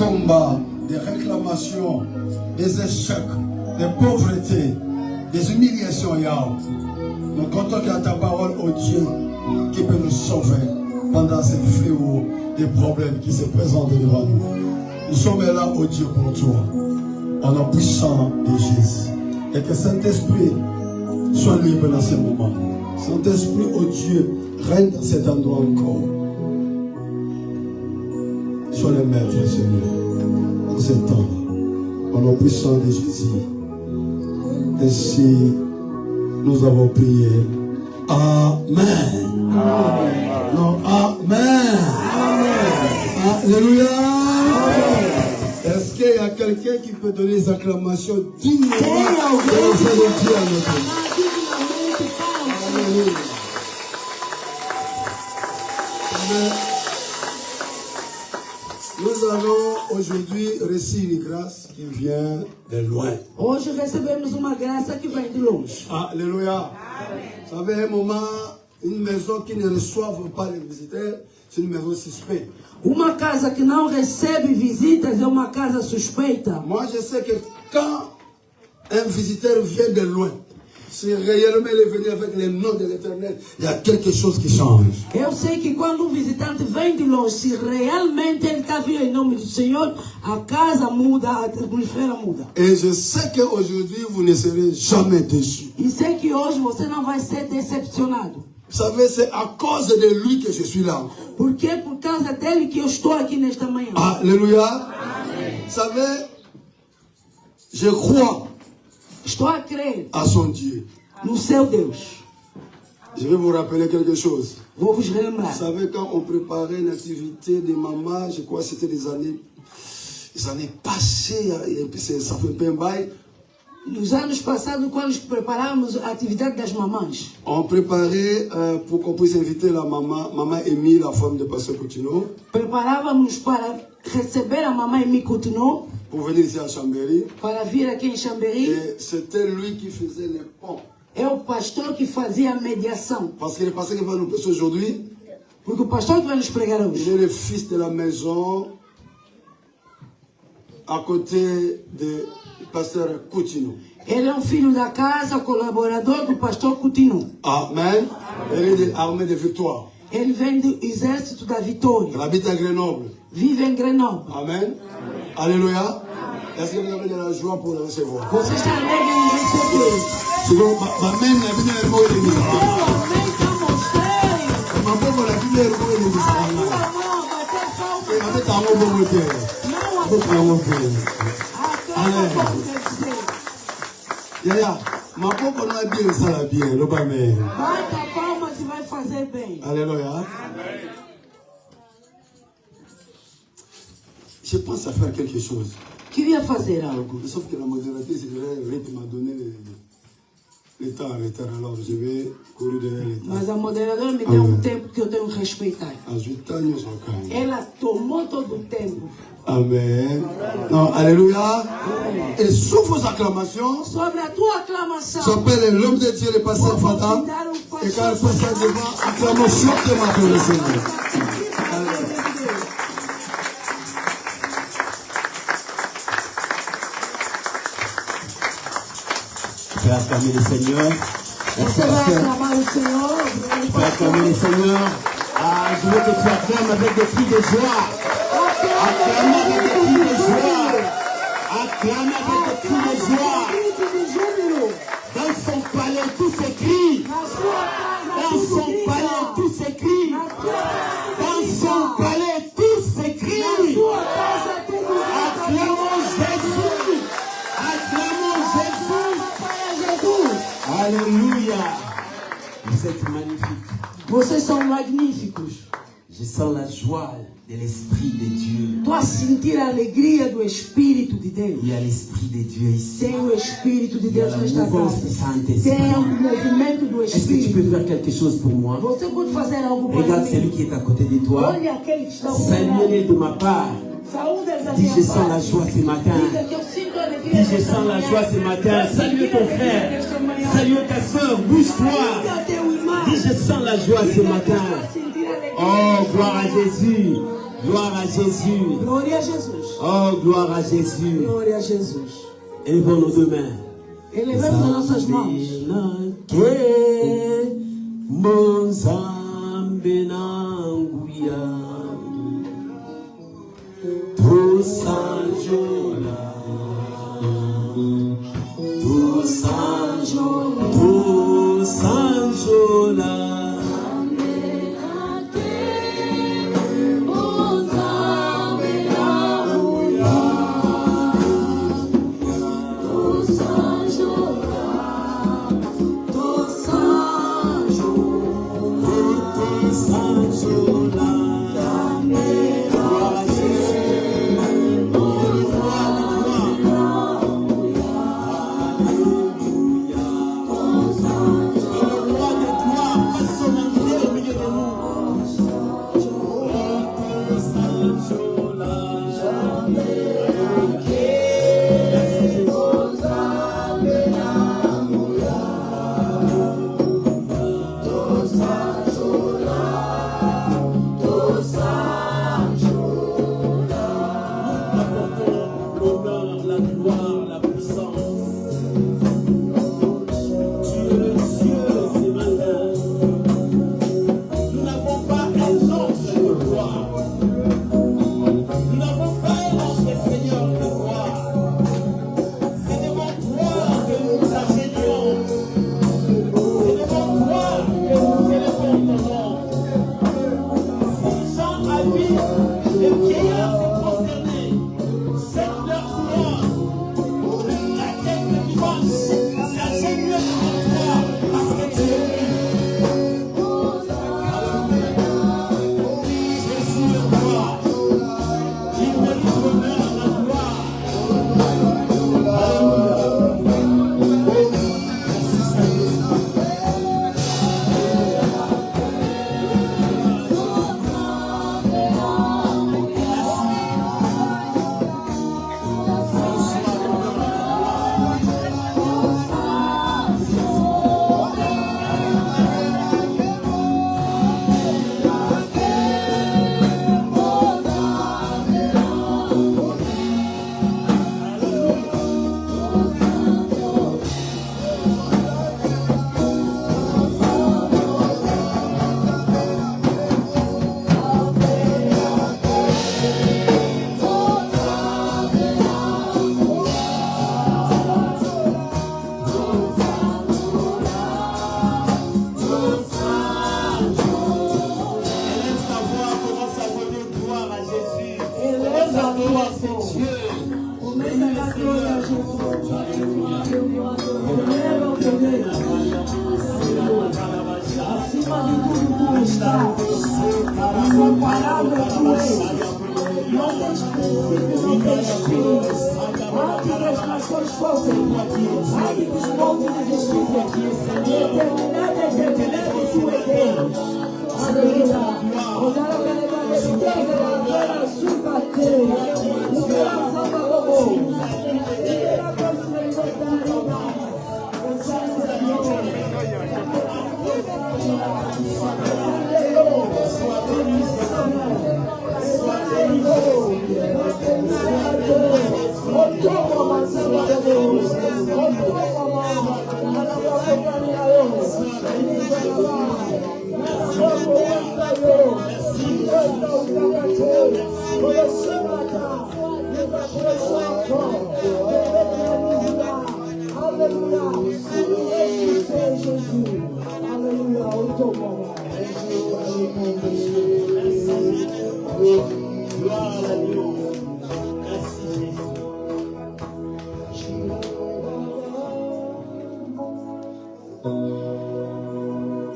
combats, des réclamations, des échecs, des pauvretés, des humiliations, Yahweh. Nous comptons qu'à ta parole, oh Dieu, qui peut nous sauver pendant ces fléaux, des problèmes qui se présentent devant nous. Nous sommes là, oh Dieu, pour toi, en nom puissant de Jésus. Et que Saint-Esprit soit libre dans ce moment. Saint-Esprit, oh Dieu, règne dans cet endroit encore. Sois le maître, Seigneur, en ce temps, en nom puissant de Jésus. Ainsi, nous avons prié. Amen. Amen. Non, amen. Amen. Alléluia. Est-ce qu'il y a quelqu'un qui peut donner des acclamations dignement de Dieu à notre vie? Alléluia. Nous allons aujourd'hui reçu une grâce qui vient de loin. Hoje recebemos uma graça que vem de longe. Alléluia. Vous savez, un moment, une maison qui ne reçoit pas les visiteurs, c'est une maison suspecte. Uma casa que não recebe visitas é uma casa suspeita. Moi, je sais que quand un visiteur vient de loin, si réellement il est venu avec le nom de l'Éternel, il y a quelque chose qui change. Eu sei que quando visitante vem de longe, se realmente ele está vindo em nome do Senhor, a casa muda, a atmosfera muda. Et je sais qu'aujourd'hui, vous ne serez jamais déçus. E sei que hoje você não vai ser decepcionado. Vous savez, c'est à cause de lui que je suis là. Porque é por causa dele que eu estou aqui nesta manhã. Alléluia. Amen. Vous savez, je crois estou a crer à son Dieu. No seu Deus. Je vais vous rappeler quelque chose. Vou vos relembrar. Vous savez, quand on préparait une activité de maman, je crois que c'était des années passées, et puis ça fait un peu un bail. Nos anos passados, quando preparávamos a atividade das mamães, on préparait pour qu'on puisse inviter la maman Amy, la femme de Pasteur Coutinho. Preparávamos para receber a mamãe Amy Coutinho. Pour venir ici à Chambéry. Para vir aqui em Chambéry. Et c'était lui qui faisait les ponts. É o pastor que fazia a mediação. Parce que le pasteur qui va nous prêcher aujourd'hui, porque o pastor que vai nos pregar hoje, il est le fils de la maison à côté de pasteur Coutinho. Ele é filho da casa, colaborador do pastor Coutinho. Amen. Ele é da armée de victoire. Ele vem do exército da vitória. Il habite à Grenoble. Vive em Grenoble. Amen. Alléluia. Est-ce que vous avez de la joie pour le recevoir? Você está alegre em receber? Sinon, amen. La Bible est bonne et nous ma pauvre, la Bible est bonne et nous Yaya, ma pauvre não é bien, ça la bien, le bas mais. Bate a palma se vai fazer bem. Alléluia. Je pense à faire quelque chose. Queria fazer algo. Sauf que la modératrice m'a donné le temps à retard, alors je vais courir derrière le temps. Mas a moderadora me deu tempo que eu tenho que respeitar. Às 8 anos, ela tomou todo o tempo. Amen. Non, alléluia. Et sous vos acclamations, sobre a tua aclamação, j'appelle l'homme de Dieu, le pasteur Fada, et quand le pasteur devant, acclamons fortement pour le Seigneur. Tu peux acclamer le Seigneur. Você vai aclamar o Senhor. Tu peux acclamer le Seigneur. Ah, je veux que tu acclames avec des cris de joie. Acclame avec des cris de joie. Acclame avec des cris de joie. Dans son palais, tout s'écrit. Dans son palais, tout s'écrit. Dans son palais, tout s'écrit. Acclamons Jésus. Acclamons Jésus. Alléluia. Vous êtes magnifiques. Vocês são magníficos. Je sens la joie de l'Esprit de Dieu. Estou a sentir a alegria do Espírito de Deus. Il y a l'Esprit de Dieu ici. Tem o Espírito de Deus nesta casa. Saint-Esprit. Tem o movimento do Est-ce que tu Espírito. peux faire quelque chose pour moi? Você pode fazer algo para Regarde celui mim. qui est à côté de toi. Olha aquele que está ao Salue-le de ma part. Saúde da Dis, minha je sens la parte. joie ce matin. Diga que eu sinto a alegria Dis, je nesta sens la manhã. joie ce matin. Salue ton frère. Salue ta soeur. Bouge-toi. Diga teu irmão. Dis, je sens la joie ce matin. Oh, gloire à Jésus. Gloire à Jésus. Glória a Jesus. Oh, gloire à Jésus. Glória a Jesus. Élevons nos deux mains. Elevemos as nossas mãos. Que Mozambe nanguya tu sanjola tu sanjola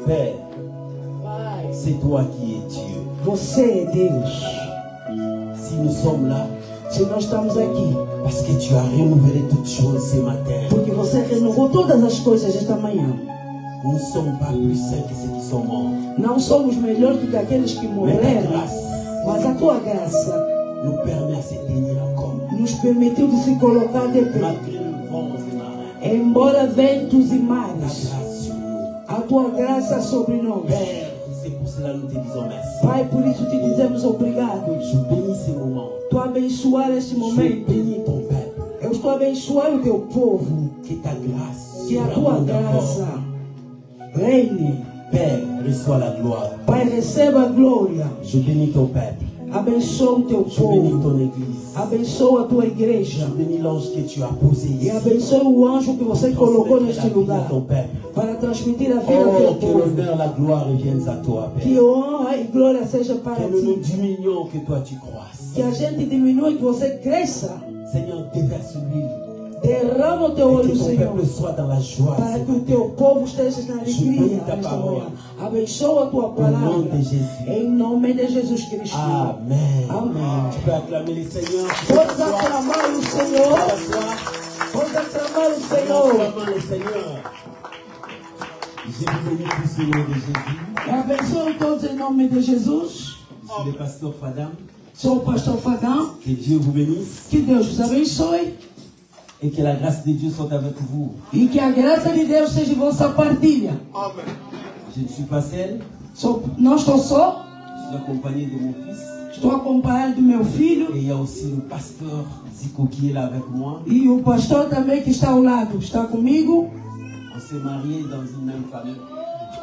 Père, c'est toi qui es Dieu. Você é Deus. Si nous sommes là, Se nós estamos aqui, parce que tu as renouvelé toutes choses ce matin. porque você renovou todas as coisas esta manhã. Nous ne sommes pas plus saints que ceux qui sont morts. Não somos melhores do que aqueles que Mais ta morreram, grâce mas a tua graça nous permet à se tenir encore. nos permitiu de se colocar de pé. Malgré le vent et marins, Embora ventos e ta mares, grâce sur nous. a tua graça sobre nós. Père, c'est pour cela, nous te disons merci. Pai, por isso te dizemos obrigado. Je bénis ces moments. Tu abençoar este Je momento. bénis ton peuple. Eu estou abençoando o teu povo. Que ta grâce Que a tua surabonde graça encore. reine. Père, reçois la gloire. Pai, receba a glória. Je bénis ton peuple. Abençoa o teu Je bénis povo. ton église. Abençoa a tua Je igreja. bénis l'ange que tu as posé E ici. abençoa o anjo que você colocou Transmettre neste la vie lugar. à ton peuple. Para transmitir a vida ao Oh, teu que povo. l'honneur, la gloire reviennent à toi, Que Père. honra e glória seja para Que nous nous ti. diminuions, que toi tu croisses. Que a gente diminua e que você cresça. Seigneur, déverse l'huile. Derrama o teu Et olho, que ton Senhor. peuple soit dans la joie. Para ce que o matin. teu povo esteja na alegria bénis ta nesta parole. manhã. Abençoa a tua Au nom palavra. de Jésus. Em nome de Jesus Cristo. Amen. Amen. Tu peux acclamer le Seigneur. Tu peux Vamos t'asseoir. aclamar o Tu peux Senhor. t'asseoir. Vamos aclamar o En Senhor. acclamant le Seigneur. Je vous bénis tous au nom de Jésus. Abençoe todos em nome de Jesus. Je suis le pasteur Fadam. Sou o pastor Fadam. Que Dieu vous bénisse. Que Deus os abençoe. Et que la grâce de Dieu soit avec vous. E que a graça de Deus seja em vossa partilha. Je ne suis pas seul. Não estou só. Je suis accompagné de mon fils. Estou acompanhado do meu filho. Et il y a aussi le pasteur Zico qui est là avec moi. E o pastor também que está ao lado. Está comigo. On s'est mariés dans une même famille.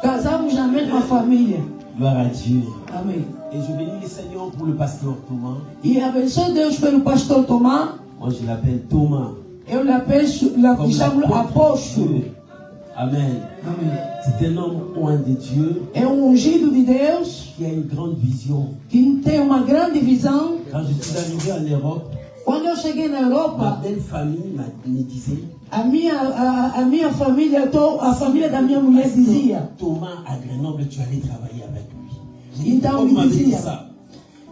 Casamos na mesma família. Gloire à Dieu. Amém. Et je bénis le Seigneur pour le pasteur Thomas. E abençoe Deus pelo pastor Tomás. Moi je l'appelle Thomas. Eu lhe chamo apóstolo. Amen. Amém. C'est un homme oint de Dieu É ungido de Deus qui a une grande vision. que tem uma grande visão. Quand je suis arrivé en Europe, Quando eu cheguei na ma Europa, belle famille me disait a minha família, a família da minha mulher dizia. Thomas à Grenoble, tu allais travailler avec lui. J'ai dit, Então pourquoi me vous m'avez dit dizia. ça?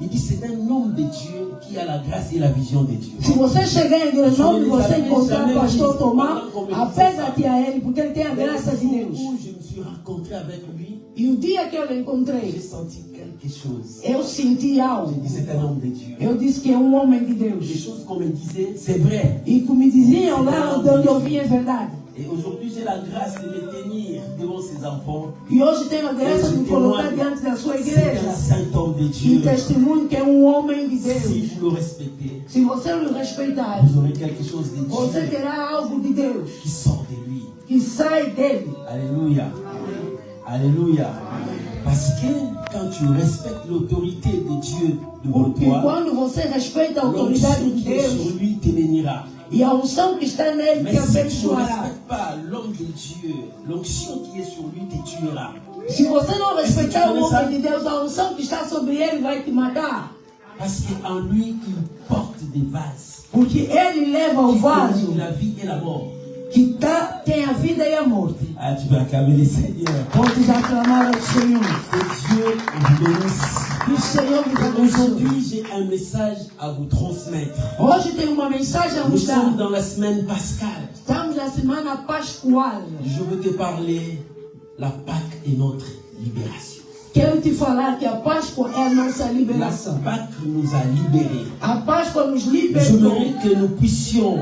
Il dit c'est un homme de Dieu qui a la grâce et la vision de Dieu. Se você chegar em Grenoble e você encontrar o pastor Tomás, apega-te a ele, porque ele tem a graça de Deus. Où je me suis rencontré avec lui, E o dia que eu o j'ai encontrei, senti quelque chose. eu senti J'ai algo. dit c'est un homme de Dieu. Eu disse que é homem de Les Deus. choses qu'on me disait, c'est vrai. E que me diziam lá de onde eu vim é verdade. Et aujourd'hui, j'ai la grâce de me tenir devant ses enfants. E hoje tenho a graça de me colocar diante da sua C'est un igreja. saint homme de E Dieu. testemunho que é homem de Si Deus. vous le respectez, Se você o respeitar, vous aurez quelque chose de você Dieu terá algo de Deus qui sort de lui. que sai dele. Alléluia. Alléluia. Parce que quand tu respectes l'autorité de Dieu devant Porque toi, quando você respeita a autoridade l'onction de qui est sur Deus lui te bénira. e a unção que está nele Mais te si tu ne abençoará. respectes pas l'homme de Dieu, l'onction qui est sur lui te tuera. Se você não respeitar o homem de Deus, a unção que está sobre ele vai te matar. Parce qu'en lui, il porte des vases. Porque ele leva o vaso La vie et la mort. que tem a vida e a morte. Ah, tu peux acclamer le Seigneur. Vamos aclamar ao Senhor. Que Dieu vous bénisse. Que o Senhor me abençoe. Aujourd'hui, j'ai un message à vous transmettre. Hoje tem uma mensagem a Nous nos dar. sommes dans la semaine pascale. Estamos na semana pascual. Je veux te parler, la Pâque est notre libération. Quero te falar que a Páscoa é a nossa La liberação. Pâque nous a libérés. A Páscoa nos libertou. J'aimerais que nous puissions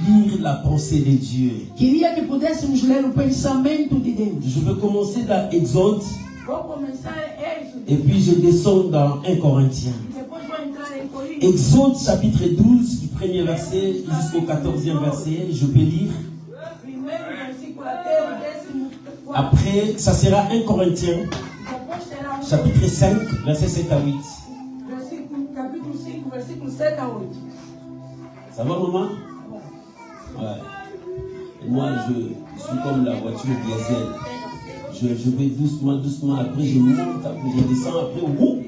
lire la pensée de Dieu. Queria que pudéssemos ler o pensamento de Deus. Je vais commencer dans Exode Vou começar Êxodo et puis je descends dans 1 Corinthiens. e depois vou entrar em Coríntios. Exode chapitre 12, du premier verset jusqu'au 14e verset, je peux lire. Primeiro versículo até o 14º. Après, ça sera 1 Corinthiens, Depois será chapitre 5, verset 7 à 8. capítulo 5, versículo 7 a 8. Ça va, maman? Ouais. Et moi, je suis comme la voiture diesel. Je vais doucement, doucement, après je monte, après je descends, après, wouh!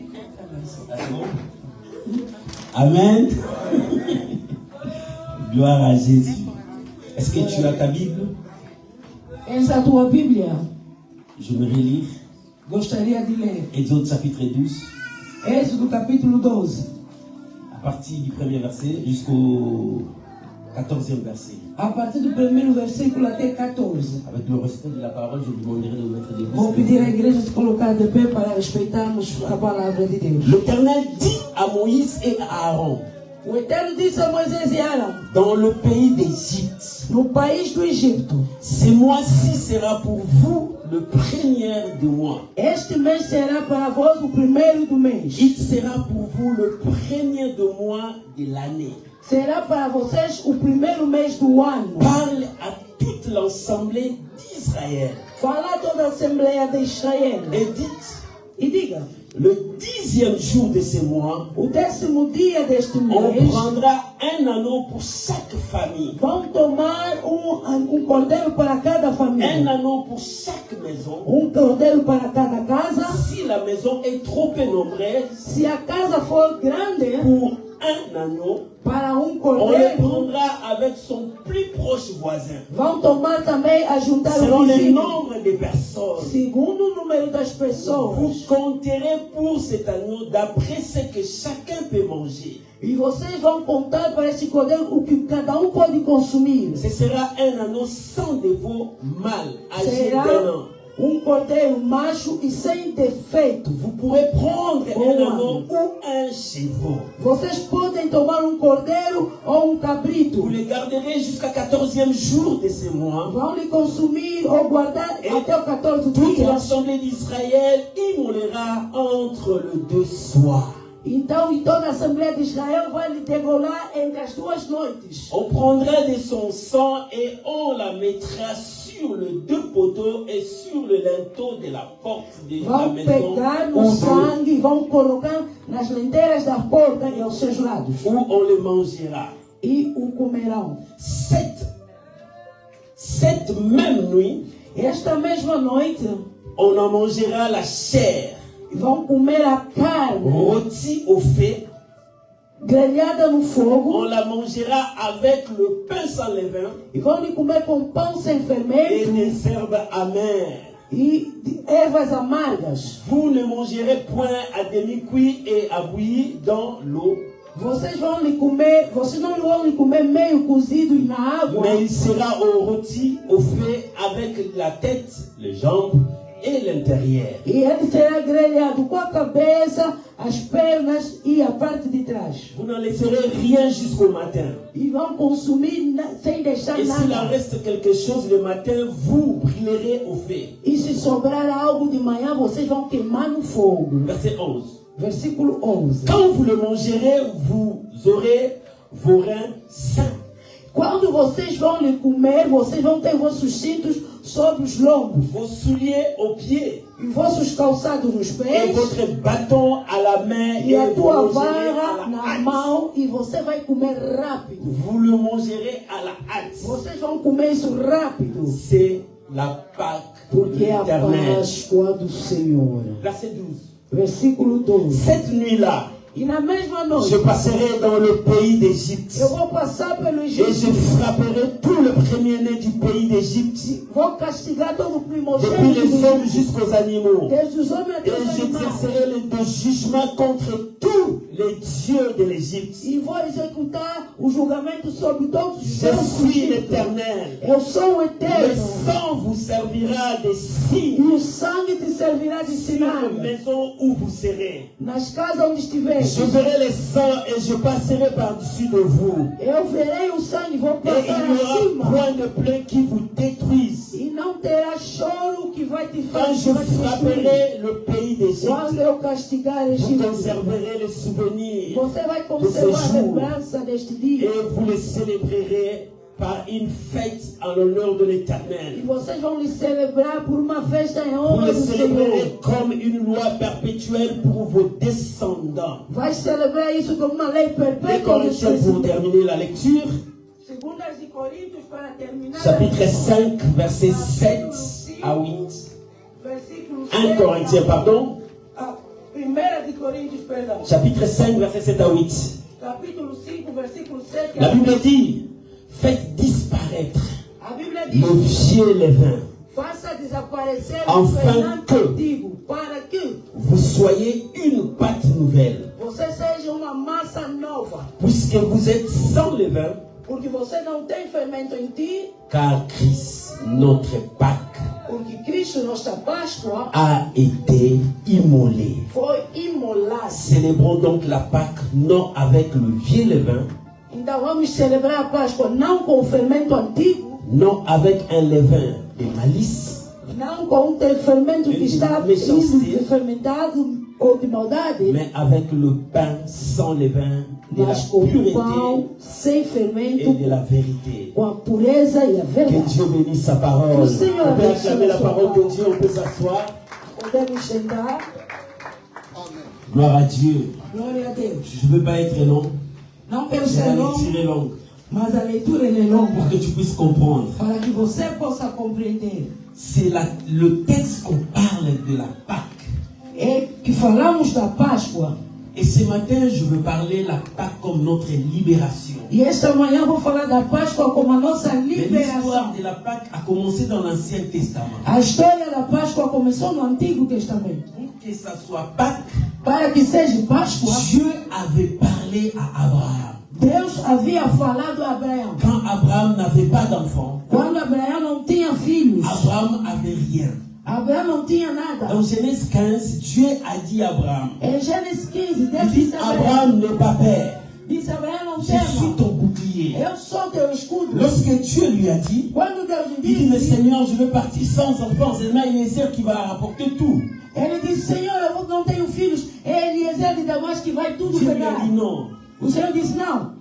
Ah, c'est bon? Amen. Gloire à Jésus. Est-ce que tu as ta Bible? Essa é a tua Bíblia. Je me relire. Gostaria de ler. Exode chapitre 12, Êxodo capítulo 12. à partir du premier verset jusqu'au 14e verset. A partir do primeiro versículo até 14. Avec le respect de la parole, je demanderai de mettre des Vou pedir à boucles. igreja se colocar de pé para respeitarmos a palavra de Deus. L'Éternel dit à Moïse et à Aaron, O Eterno disse a Moisés e Arão, dans le pays d'Égypte, no país do Egito, ce mois-ci sera pour vous le premier du mois. este mês será para vós o primeiro do mês. Il sera pour vous le premier du mois de l'année. Será para vocês o primeiro mês do ano. Parle à toute l'assemblée d'Israël Fala a toda a Assembleia de Israel et dites, e diga, le 10e jour de ce mois, o 10º dia deste on mês, prendra un anneau pour chaque famille, vão tomar cordeiro para cada un família, anneau pour chaque maison. cordeiro para cada casa. Si la maison est trop peu nombreuse, Se a casa for grande, pour un agneau, para on le cordeiro, prendra avec son plus proche voisin. vão tomar também a juntar Selon o le vizinho. nombre de personnes, Segundo o número das vous pessoas. compterez pour cet agneau d'après ce que chacun peut manger. E vocês vão contar para esse cordeiro o que cada pode consumir. Ce sera un agneau sans défaut mâle, âgé Será d'un an. cordeiro macho e sem defeito. Vous pourrez prendre un Oh, agneau ou un chevreau. Vocês podem tomar cordeiro ou cabrito. Vous les garderez jusqu'à 14e jour de ce mois. Vão lhe consumir ou guardar até o 14 Toute dias. l'assemblée d'Israël immolera entre les deux soirs. Então, e toda a Assembleia de Israel vai lhe degolar entre as 2 noites. On prendra de son sang et on la mettra sur les 2 poteaux et sur le linteau de la porte de la Vão maison pegar no où sangue e vão colocar nas lenteiras da porta e aos seus lados. on le mangera. E o comerão. Cette même nuit, Esta mesma noite, on en mangera la chair, vão comer a carne rôtie au feu. grelhada no On fogo. la mangera avec le pain sans levain E vão lhe comer com pão sem et fermento des herbes amères. e de ervas amargas. Vous ne mangerez point à demi-cuit et à bouillir dans l'eau, Vocês não vão lhe comer meio cozido e na água, mais il sera au rôti au feu avec la tête, les jambes et l'intérieur. e ele será grelhado com a cabeça, as pernas e a parte de trás. Vous n'en laisserez rien jusqu'au matin. E vão consumir sem deixar Et s'il en nada. reste quelque chose le matin, vous brûlerez au feu. E se sobrar algo de manhã, vocês vão queimar no fogo. Verset 11. Versículo 11. Quand vous le mangerez, vous aurez vos reins sains. Quando vocês vão lhe comer, vocês vão ter vossos cintos sobre os lombos, Vos souliers aux pieds e vossos calçados nos et pés, votre bâton à la main e a et vous tua mangerez à vara la na hâte. mão, e você vai comer rápido. Vous le mangerez à la hâte. Vocês vão comer isso rápido, C'est la Pâque de porque é a l'Éternel. Páscoa do Senhor. Verset 12. Versículo 12. Cette nuit-là, E na mesma je noite, passerai dans le pays d'Égypte eu vou passar pelo et je Egito, frapperai tout le premier-né du pays d'Égypte, vou castigar todo o depuis primogênito les do hommes Egito, jusqu'aux animaux. desde os homens Et até os animais. j'exercerai le jugement contre tous les dieux de l'Égypte. E vou executar o julgamento sobre todos os Je seus suis filhos. l'Éternel. Eu sou o Le Eterno. sang vous servira de E signe o sangue te servirá de sur la sinal maison où vous serez. nas casas onde estiver. Je verrai le sang et je passerai par-dessus de vous. Eu verei o sangue, vou Et il passar n'y aura acima. point de plaie qui vous détruise. E não terá choro que vai te Quand je vai te destruir. frapperai le pays Quando d'Égypte, eu castigar vous Egito, conserverez le souvenir você vai conservar a lembrança deste et dia. vous le célébrerez par une fête en l'honneur de E l'Éternel. vocês vão lhe celebrar por uma festa em Vous honra le do célébrerez Senhor. comme une loi perpétuelle pour vos descendants. Vai celebrar isso como uma lei Les perpétua do Corinthiens, pour Senhor. terminer la lecture, Segundas de Coríntios, para terminar. chapitre 5, versets 7 à 8. Versículo 1 Corinthiens, pardon. Primeira de Coríntios, perdão. Chapitre 5, versets 7 à 8. Capítulo 5, versículo 7. La Bible dit, faites disparaître A Bíblia le diz: vieux levain, faça desaparecer Enfin o fermento que- antigo, para que vous soyez une pâte nouvelle, você seja uma massa nova. puisque vous êtes sans levain, Porque você não tem fermento em ti, car Christ, notre Pâque, Porque Cristo, nossa Páscoa, a été immolé. foi imolado. Célébrons donc la Pâque non avec le vieux levain, Então vamos celebrar a Páscoa não com o fermento antigo, non avec un levain de malice, não com o fermento que está fermentado ou de maldade, mais avec le pain sans levain de la mas com o pureté pão sem et fermento, de la vérité. com a pureza e a Que verdade. Dieu bénisse sa parole. Que le Seigneur On peut bénisse acclamer la sa parole de parole. Dieu, on peut s'asseoir. Podemos sentar. Gloire à Dieu. Glória a Deus. Je ne veux pas être long, Não quero mais ser la longo, lecture est longue mas a leitura é longa, pour que tu puisses comprendre. para que você possa compreender. C'est le texte qu'on parle de la Pâque. É que falamos da Páscoa. Et ce matin, je veux parler de la Pâque comme notre libération. E esta manhã vou falar da Páscoa como a nossa Mais liberação. l'histoire de la Pâque a commencé dans l'Ancien Testament. A história da Páscoa começou no Antigo Testamento. Pour que ça soit Pâque, Para que seja Páscoa, Dieu avait parlé à Abraham. Deus havia falado a Abraão. Quand Abraham n'avait pas d'enfant, Quando Abraão não tinha filhos, Abraham avait rien. Abraão não tinha nada. Dans Genèse 15, Dieu a dit à Abraham, Em Gênesis 15, il Deus dit, disse a Abraão, Abraham n'est pas père, disse a Abraão, não je suis tema, ton bouclier. eu sou teu escudo. Lorsque Dieu lui a dit, Quando Deus lhe il dit, mais disse, Seigneur, je vais partir sans enfant, c'est Eliezer qui va rapporter tout. ele disse, Senhor, eu não tenho filhos. É Eliezer de Damasco que vai tudo Dieu lui pegar. a dit, non, O Senhor disse, não,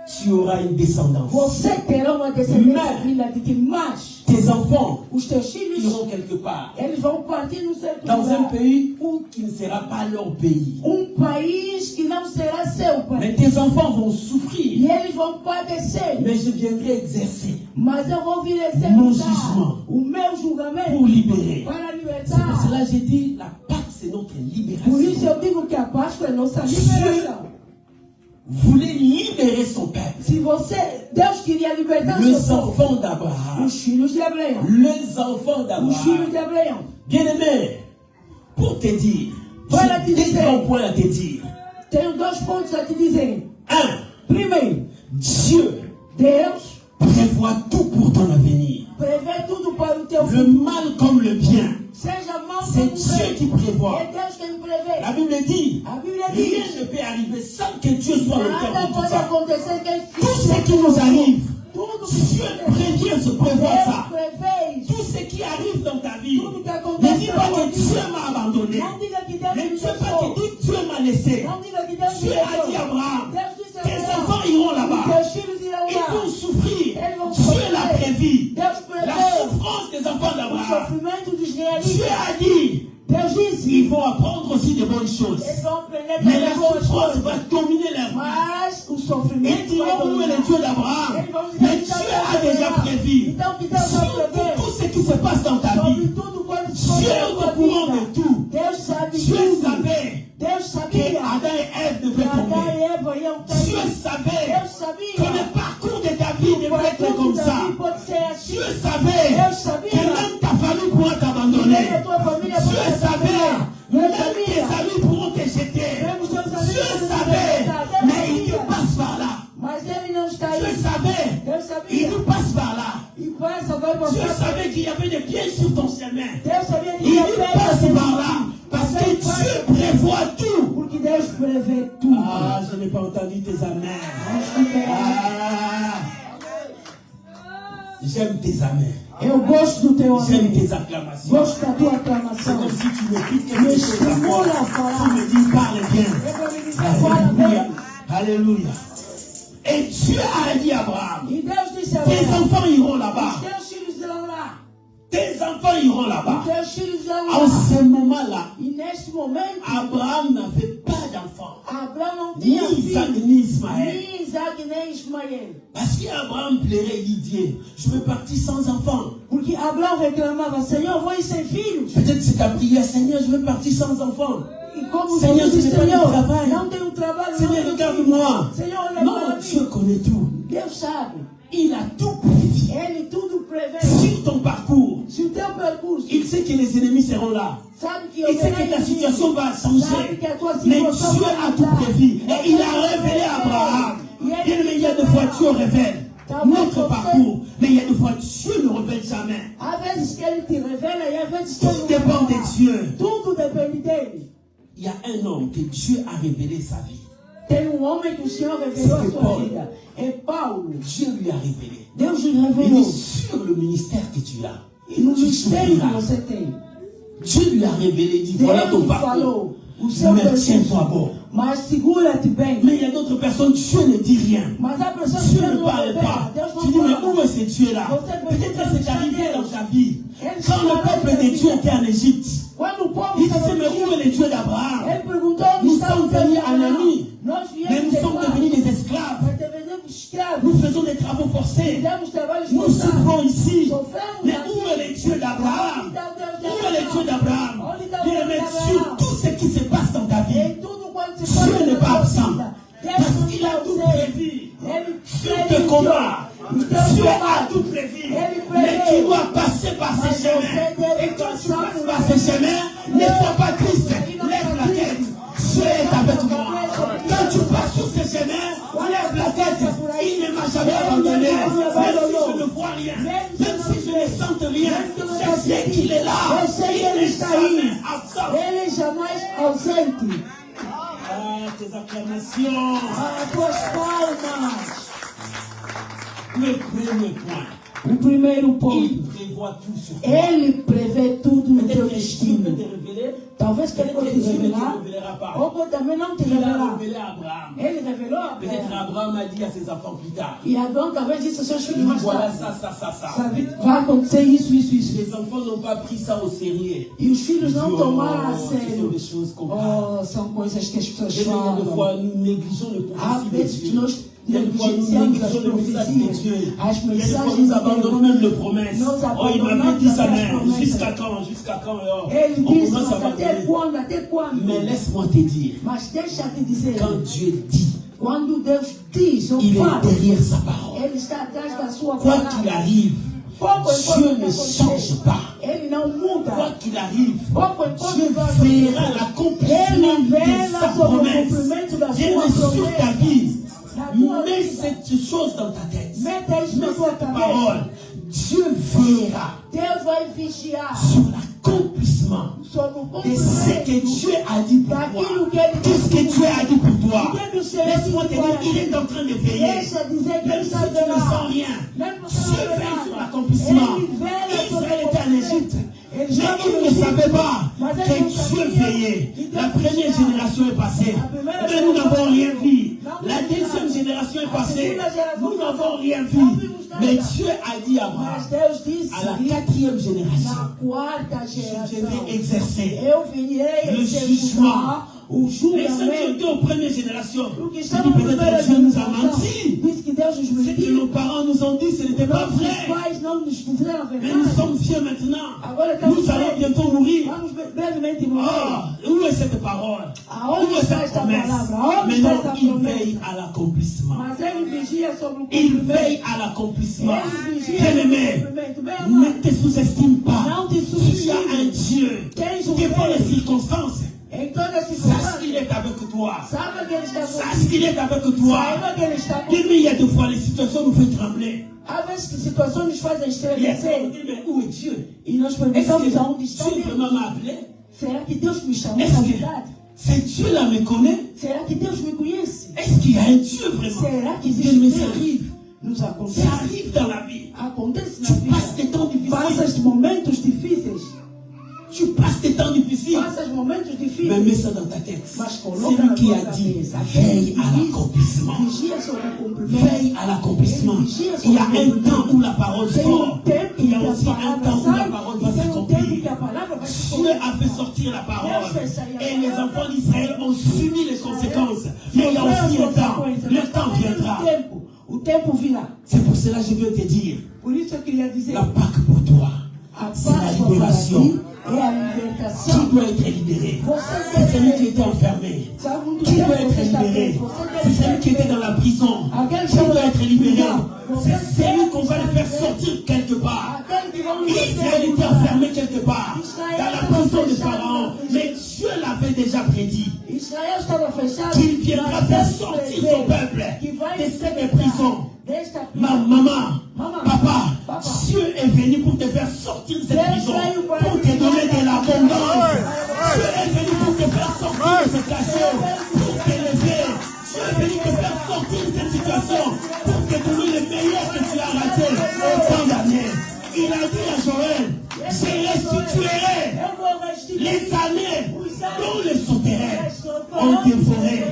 tu auras une descendance. você terá uma descendência Mas- vinda de ti, mas Tes enfants os teus filhos, iront quelque part, eles vão partir no certo dans un lugar. pays où qui ne sera pas leur pays. País que não será seu, Pai. Mais tes enfants vont E souffrir, eles vão padecer. mais je viendrai exercer Mas eu vou vir Mon executar jugement. o meu julgamento pour libérer. para C'est pour libertar. cela que j'ai dit, la Pâque, c'est notre Por isso libération. eu digo que a Páscoa é nossa liberação. Voulait libérer son peuple. Se você, Deus queria libertar o Les seu povo, enfants d'Abraham. os filhos de Abraão. Les enfants Os filhos d'Abraham. de Abraão. Bien-aimé, pour te dire, Voilà, j'ai tu deux sais. grands points à te dire. Tenho dois pontos a te dizer. Un, Primeiro, Dieu Deus prévoit tout pour ton avenir. prevê tudo para o teu Le futuro. mal comme le bien. Seja mal C'est como Dieu qui bem. prévoit. É Deus quem prevê. La Bible dit, A Bíblia rien diz, ne peut arriver sans que Dieu soit au cœur nada de tout pode ça. acontecer Tout ce qui nous arrive, Tudo que Dieu prévient se prévoit Deus ça. prevê. Tout ce qui arrive dans ta vie, Tudo que ne acontece dis na pas tua que Dieu vida. m'a abandonné. Não diga que Deus Ne me dis pas deixou. que Dieu m'a laissé. Não diga que Deus me Dieu a dit à deixou. Abraham, Deus disse a tes Abraão, enfants iront là-bas. teus filhos irão Ils vont lá. souffrir. Eles vão Dieu l'a sofrer. prévu. Deus La prevê souffrance des enfants o d'Abraham. sofrimento dos Dieu israelitas. a dit, Deus disse, ils vont apprendre aussi de bonnes choses. eles vão aprender Mais la também boas souffrance coisas. va dominer leur vie. Mas o Ils sofrimento vai diront où est le dominar. Dieu d'Abraham. Eles vão dizer Mais que Dieu Deus a déjà prévu. Então que Deus Sur vai prever tout ce qui se passe dans ta sobre vie. tudo quanto Dieu est au courant de tout. Deus sabe Dieu tudo. savait Deus que sabia Adam et Ève que devaient Adão tomber. e Eva iam Dieu cair. savait Deus que sabia le parcours de ta vie ne peut être comme ça. pode ser assim. Dieu savait Deus sabia que même ta famille pourra t'abandonner. que a tua família Dieu pode savait Deus même tes sabia. amis pourront te jeter. Mesmo os teus amigos Dieu podem te savait, rejeitar. Deus mais il sabia. nous passe par là. Mas ele não está Dieu aí. savait, Deus il sabia. nous passe par là. E passa, vai Dieu passar. savait qu'il y avait des pièges sur ton chemin. Deus sabia que Il ia nous passe pedra par là parce que Dieu prévoit tout. porque Deus prevê tudo. Ah, je n'ai pas entendu tes amens. Ah, j'aime tes amens. Eu gosto do teu J'aime amém. tes acclamations. Gosto da tua C'est aclamação. comme si tu me dis quelque chose à moi. Tu me dis parle bien. Eu vou me dizer, fala Alléluia. bem. Alléluia. Et Dieu a dit à Abraham, E Deus disse a tes Abraão, enfants iront là-bas. os teus filhos irão lá. Tes enfants iront là-bas. Os teus filhos irão En lá. ce moment-là, E neste momento, Abraham n'avait pas d'enfant. Abraão não Ni tinha Isaac filho. ni Ismaël. Nem Isaac, nem Ismael. Parce qu'Abraham plairait, il dit, je veux partir sans enfant. Porque Abraão reclamava, Senhor, vou ir sem filhos. Peut-être c'est ta prière, Seigneur, je veux partir sans enfant. E como Senhor, Jesus tu disse, n'as pas de Senhor, travail. não tenho trabalho, Seigneur, não tenho filho. regarde-moi. Senhor, olha Non, para Dieu mim. connaît tout. Deus sabe. Il a tout prévu. Ele tudo prevê. Sur ton parcours, Se o teu percurso il sait que les ennemis seront là. sabe que Il sait que ta situation va changer. Mais Dieu a tout prévu. Et il a révélé à Abraham. Bien aimé, il y a des fois Dieu révèle. notre parcours. Mais il y a des fois, Dieu ne révèle jamais. Há vezes que ele te revela e há vezes que ele Tout não dépend de revela. Dieu. Tudo depende dele. Il y a un homme que Dieu a révélé sa vie. Tem homem que o Senhor revelou a C'était sua Paul. vida. É Paulo. Dieu lui a révélé. Deus lhe Il revelou. est sur le ministère que tu as. E no Tu mistério que souffriras. você tem. Dieu lui a révélé, dit voilà ton Deus parcours. falou. O seu Mais percurso. tiens-toi bon. Mas segura-te bem. Mais il y a d'autres personnes, Dieu ne dit rien. Mas há pessoas que Dieu Deus ne não parle revela. pas. Deus Tu dis, não mais fala. où est ce Dieu-là? Peut-être que c'est arrivé dans ta vie. Quand le peuple de Dieu était en Égypte, Quando o povo il estava disait, mais où est le Dieu d'Abraham? ele perguntou onde Nous está sommes o Deus de venus en Abraão. ami, Nós mais viemos nous de sommes lá. devenus des esclaves. Mas devenimos escravos. Nous faisons des travaux forcés. Fizemos trabalhos Nous souffrons forçados. ici. Sofremos Mais aqui. où est le Dieu d'Abraham? Onde está o Deus de Où est le Dieu d'Abraham? Onde está o Bien, Deus de mais Abraão? sur tout ce qui se passe dans ta vie, Em tudo quanto se Dieu passa n'est na pas tua absent. vida. Deus Parce não qu'il a está tout ausente. prévu. Ele Sur tes planejou. combats, Os teus Dieu a combates. tout prévu. Ele Mais tu preveu. dois passer par ces Mas chemins. você deve Et quand tu passar passes por par eles. ces chemins, ne sois pas triste. Lève la tête. Dieu est avec moi. Quand tu passes sur ces chemins, lève la tête. Il ne m'a jamais abandonné. Même si je ne vois rien, même si je ne sens rien, je sais qu'il est là. Eu sei que Il ele n'est está jamais aí. absent. Ele jamais ausente. Ah, tes acclamations. As tuas palmas. Le premier point. O primeiro Il ponto. prévoit tout sur toi. Ele prevê tudo no teu Peut-être que Dieu peut destino. te révéler. Talvez que ele pode te Peut-être que Dieu ne revelar. te révélera pas. Ou pode também não te Il a revelar. révélé à Abraham. Ele revelou a Peut-être Abraão. Abraham a dit à ses enfants plus tard. E Abraão talvez disse aos seus Il filhos dit mais voilà tarde. ça. Sabe, vai acontecer isso, isso, isso. Les enfants n'ont pas pris ça au sérieux. E os filhos Ils não disent, tomaram a oh, ce sont sério. des choses qu'on parle. Oh, são coisas que as pessoas Et combien de falam. fois nous négligeons le Há prophétie de vezes que Dieu. nós Il y a des fois nous negligenciamos as négligeons le message de profecias, Dieu. as Il y a des fois mensagens nous de abandonnons Deus. même les promesses. Nós Oh, il m'avait abandonamos dit ça as même. promessas. Jusqu'à quand? Jusqu'à quand? Oh, Ele on disse, commence à mas até abandonner. quando? Até quando? Mais laisse-moi te dire, Mas deixa-te dizer, quand Dieu dit, quando Deus diz ou il fala, est derrière sa parole. Ele está atrás da sua Quoi palavra. qu'il arrive, Pouco em pouco Dieu que ne acontecer, change pas. Ele não muda. Quoi qu'il arrive, Pouco em pouco Dieu vai verra acontecer. l'accomplissement Ele de vela sa sobre o promesse. cumprimento da Viens sua sur ta promessa. vie. Na tua Mets vida. cette chose dans ta tête. Meta isso Mets na tua cette cabeça. parole. Dieu verra Deus vai vigiar sur l'accomplissement sobre o de ce que cumprimento Dieu a dit pour toi. daquilo que Ele Tout ce que Dieu a dit pour toi. disse. Laisse-moi te dire, il est en train de veiller. Deixa dizer que Même Ele si está tu ne sens vendo. rien, Même Dieu você não vê veille sur nada. l'accomplissement. Ele vela sobre Israël o était en Égypte. cumprimento. Mais Ele já ils ne savaient pas que Dieu veillait. La première génération est passée. Mais nous n'avons rien vu. La deuxième génération est passée. Nous n'avons rien vu. Mais Dieu a dit à Abraham, Mas Deus disse, à la quatrième génération, na quarta je geração, vais exercer. eu virei Le executar o Les ceux qui julgamento. étaient aux premières générations, O que ils está disent na primeira peut-être Dieu nous a geração menti. diz que Deus nos Ce que mentiu. nos parents nous ont dit, ce n'était pas Nossos vrai. pais não nos fizeram a Mais nous verdade. sommes vieux maintenant. Agora estamos Nous allons velhos. bientôt mourir. Vamos brevemente morrer. Ah, où est cette parole? Aonde Où est está cette esta promesse? palavra? Aonde Mais está non, esta il promessa? veille à l'accomplissement. Mas ele vigia sobre o Il cumprimento. veille à l'accomplissement. Ele vigia sobre o Bien-aimé, cumprimento. Bem ne amado, te sous-estime pas. não te Tu as un subestime. Dieu Tens um qui, pour les Deus circonstances, em todas as sache circunstâncias. qu'il est avec toi. Saiba que ele está Sache contigo. qu'il est avec toi. Saiba que ele está Bien, contigo. mais il y a des fois, les situations nous font trembler. Há vezes que situações nos fazem Et on estremecer dit, mais où est Dieu? e nós Est-ce perguntamos aonde que está Dieu Deus. vraiment m'a appelé? Será que Deus me chamou Est-ce para a que verdade? ce Dieu-là me connaît? Será que Deus me conhece? Est-ce qu'il y a un Dieu vraiment? Será que Bien, mais existe ça Deus? arrive. Nos Ça acontece. arrive dans la vie. Acontece na Tu vida. passes des temps difficiles. Passas momentos difíceis. Tu passes des temps difficiles. Passas momentos Mais difíceis. mets ça dans ta tête. Mas coloca C'est lui na qui tua a dit, cabeça. veille à l'accomplissement. Vigia sobre o cumprimento. Veille à l'accomplissement. Il y a un temps où la parole Tem sort. tempo Il y que a a aussi un palavra temps où la sai parole e va tem tempo s'accomplir. que a palavra vai se Dieu cumprir. a fait sortir la parole. Et les enfants d'Israël ont subi les conséquences. Mais il y a aussi un temps. Le temps viendra. O tempo virá. C'est pour cela que je veux te dire, Por isso eu queria dizer, la Pâque pour toi, a c'est la Páscoa para libération. ti é a Qui libertação. doit être libéré? C'est celui qui était enfermé. Sabe um dos Qui doit tempos être que está libéré? preso? Você C'est deve celui qui était dans la prison. Qui doit être libéré? C'est celui qu'on va le faire sortir quelque part. Aquele que vão Israël était enfermé quelque part, dans la prison de Pharaon. Mais Dieu l'avait déjà prédit. Israel estava fechado. Qu'il viendra mas faire Deus sortir prevê son peuple que vai de cette libertar prison. desta Maman pour te faire sortir de cette prison, pour te donner de l'abondance. Dieu est venu pour te faire sortir de cette situation, pour t'élever. Dieu est venu te faire sortir de cette situation, pour te donner le meilleur que tu as raté autant d'années. Il a dit à Joël, je restituerai les années dont les souterrains ont dévoré,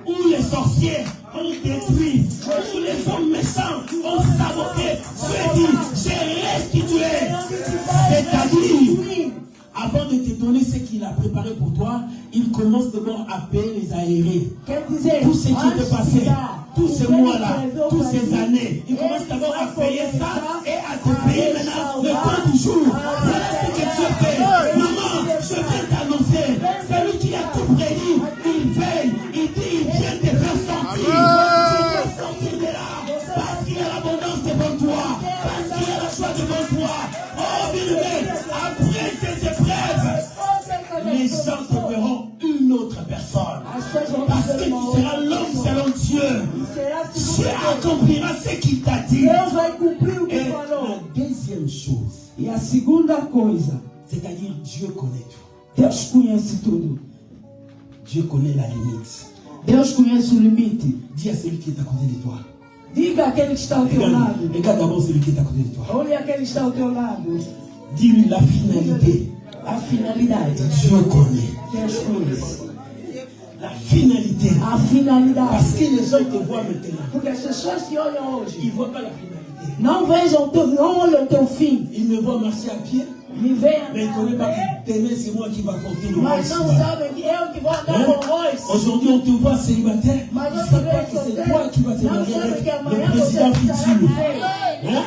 où les sorciers ont détruit, où les hommes méchants ont saboté. Dieu dit, j'ai restitué. C'est-à-dire, avant de te donner ce qu'il a préparé pour toi, il commence d'abord à payer les aérés. Tout ce qui était passé, tous ces mois-là, toutes ces années, il commence d'abord à payer ça et à te payer maintenant le temps du jour. Voilà ce que Dieu fait. Maman, je viens t'annoncer, celui qui a tout prédit, il veille, il dit, il vient te faire sortir. Tu peux sortir de là, parce qu'il y a l'abondance devant toi, parce qu'il y a la joie devant toi. Oh, bien-aimé, après ces épreuves, les gens te verront une autre personne. Parce que tu seras l'homme selon Dieu. Dieu accomplira ce qu'il t'a dit. Et la deuxième chose, E a segunda coisa, c'est-à-dire Dieu connaît tout. Deus conhece tudo. Dieu connaît la limite. Deus conhece o limite. Dis à celui qui est à côté de toi. Diga àquele que está ao teu lado. Regarde d'abord celui qui est à côté de toi. Olhe aquele que está ao teu lado. Dis-lui la finalité. A finalidade. Dieu connaît. Deus conhece. La finalité. A finalidade. Parce que les gens te voient maintenant. Porque as pessoas que olham hoje Ils ne voient pas la finalité. não vejam não olham o teu fim. Ils me voient marcher à pied. Me veem, Mais ils ne connaissent pas que demain c'est moi qui va porter le mas reste. não sabem que eu que vou andar com voz. Aujourd'hui on te voit célibataire. Mas Ils ne eu savent pas também que c'est sou toi qui vas te não marier sabem avec que amanhã le président você estará futur. com ele. Hein?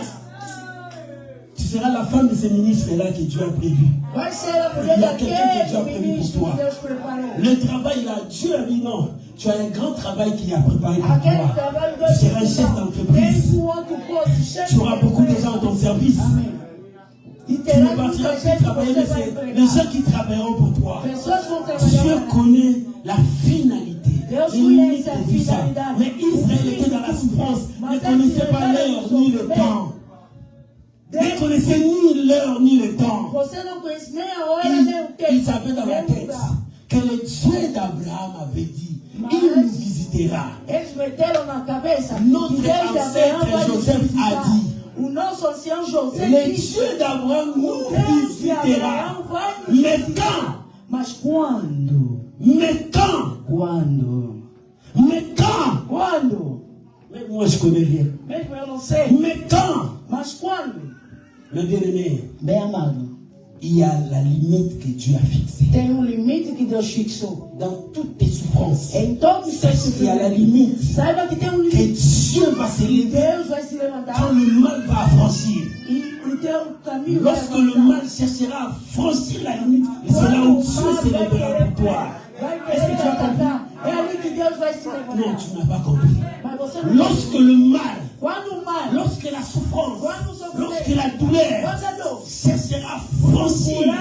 Tu seras la femme de ce ministre-là que Dieu a prévu. Vai ser a mulher Il y a quelqu'un que Dieu a daquele prévu ministro pour que toi. Deus preparou. Le travail là, Dieu a dit non. Tu as un grand travail qu'il a préparé pour Aquele toi. trabalho Tu seras un chef d'entreprise. Tem outro posto, chefe Tu auras beaucoup de gens à ton service. Amém. E Tu terá ne muita partiras gente plus que travailler, você mais vai c'est les empregar. gens qui travailleront pour toi. Pessoas vão Dieu trabalhar para connaît la finalité. Deus Les limites conhece a de tout ça. finalidade. Mais Israël était dans la souffrance, ne connaissait pas l'heure ni le temps. Ne connaissait ni l'heure ni le temps. Você não conhece nem a hora, nem o tempo. Il savait dans la nem o tête lugar. que le Dieu d'Abraham avait dit, il nous visitera. Eles meteram na cabeça Notre que Deus de Abraão ancêtre vai nos Joseph visitar. a dit, O nosso ancião José le disse, Dieu d'Abraham nous Deus de visitera. Abraão vai nos Mais visitar. quand? Mas quando? Mais quand? Quando? Mais quand? Quando? Même moi je connais rien. Mesmo eu não sei. Mais quand? Mas quando? Mais bien aimé, Bem amado, il y a la limite que Dieu a fixée. tem limite que Deus fixou. Dans toutes tes souffrances, Em todos os seus il y a la sofrimentos. limite Saiba que tem que limite. Dieu va s'élever Deus vai se quand levantar le mal va affranchir. e o teu caminho vai Lorsque le mal cherchera à franchir la limite, c'est là où Dieu s'élèvera pour toi. Est-ce que tu as compris? É ali que Deus vai se Non, levantar. tu n'as pas compris. Mas você não Lorsque le mal, Quando o mal, lorsque la souffrance, quando o sofrimento, lorsque la douleur quando a dor cherchera à franchir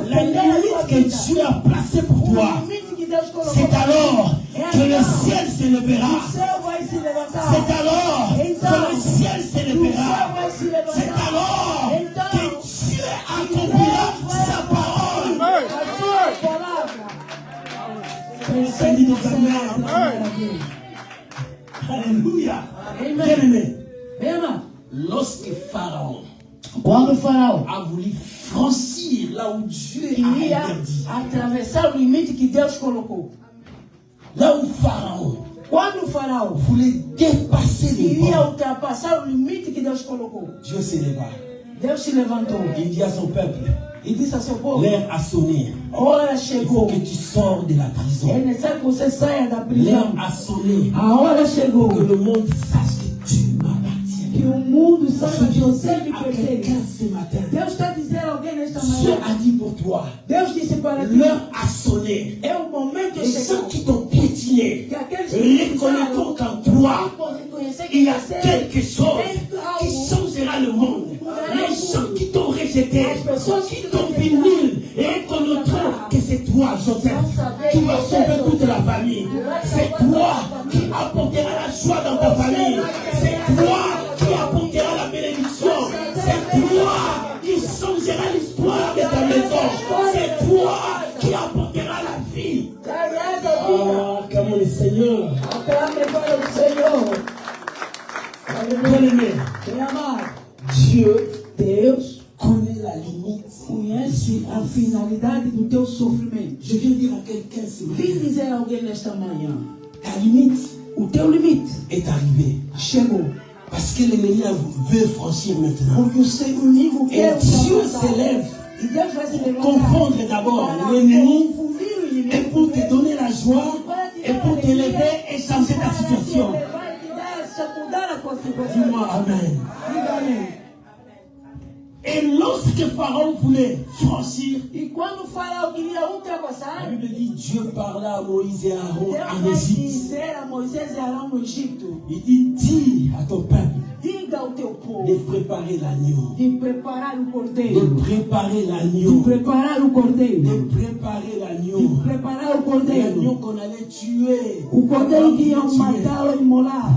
la limite que Dieu a placée pour toi, o limite que Deus colocou, c'est alors que le ciel s'élèvera. o céu vai se levantar. C'est alors que le ciel O céu s'élèvera. vai se C'est levantar. alors Então, que Dieu accomplira sa parole. a sua palavra. Seigneur des Amen. Alléluia. Amen. Bien-aimé, Lembra? lorsque Pharaon Quando o faraó a voulu franchir là où Dieu a queria interdit, atravessar o limite que Deus colocou. là où Pharaon Quando o faraó voulait dépasser les queria bornes, ultrapassar o limite que Deus colocou, Dieu s'éleva. Deus se levantou Il dit à son peuple, e disse a seu povo: l'heure a sonné. hora Il faut chegou. que tu sors de la prison. É necessário que você saia da L'heure prisão. a sonné. A hora chegou Que le monde sache que tu m'appartiens. que o mundo saiba que Je você dis me à pertence. quelqu'un ce matin, Deus está dizendo a alguém nesta Dieu manhã. a dit pour toi, Deus disse para ti: l'heure a sonné. é o momento Les gens chegou qui t'ont piétiné, que aqueles reconnaîtront qu'en toi, podem reconhecer que il y a você quelque chose qui algo changera le monde. Les gens qui t'ont rejeté, qui t'ont vu nul, et reconnaîtront que c'est toi, Joseph, qui vas sauver toute la famille. C'est toi qui apportera la joie dans ta famille. C'est toi qui apportera la bénédiction. C'est toi Bien-aimé, Bem amado, Dieu Deus connaît la limite. conhece a finalidade do teu sofrimento. Je viens dire à quelqu'un ce Vim matin, dizer a alguém nesta manhã, ta limite o teu limite est arrivée. chegou. Parce que l'ennemi veut franchir maintenant. Porque o seu inimigo Et quer Dieu ultrapassar. s'élève E Deus vai se levantar confondre d'abord para l'ennemi confundir o et inimigo pour te donner la joie et pour t'élever et changer ta situation. Vai te dar, mudar a tua situação. Dis-moi Amen. Diga amém. Et lorsque Pharaon voulait franchir, E quando o faraó queria la ultrapassar, Bible dit Dieu parla à Moïse et à Aaron Deus en vai Égypte. dizer a Moisés e Arão no Egito, Il dit dis à ton peuple diga ao teu de povo préparer l'agneau. de preparar o De cordeiro, préparer de l'agneau. preparar o cordeiro, De préparer l'agneau. de preparar o L'agneau cordeiro, qu'on allait tuer. o cordeiro que iam Tuer. matar ou imolar.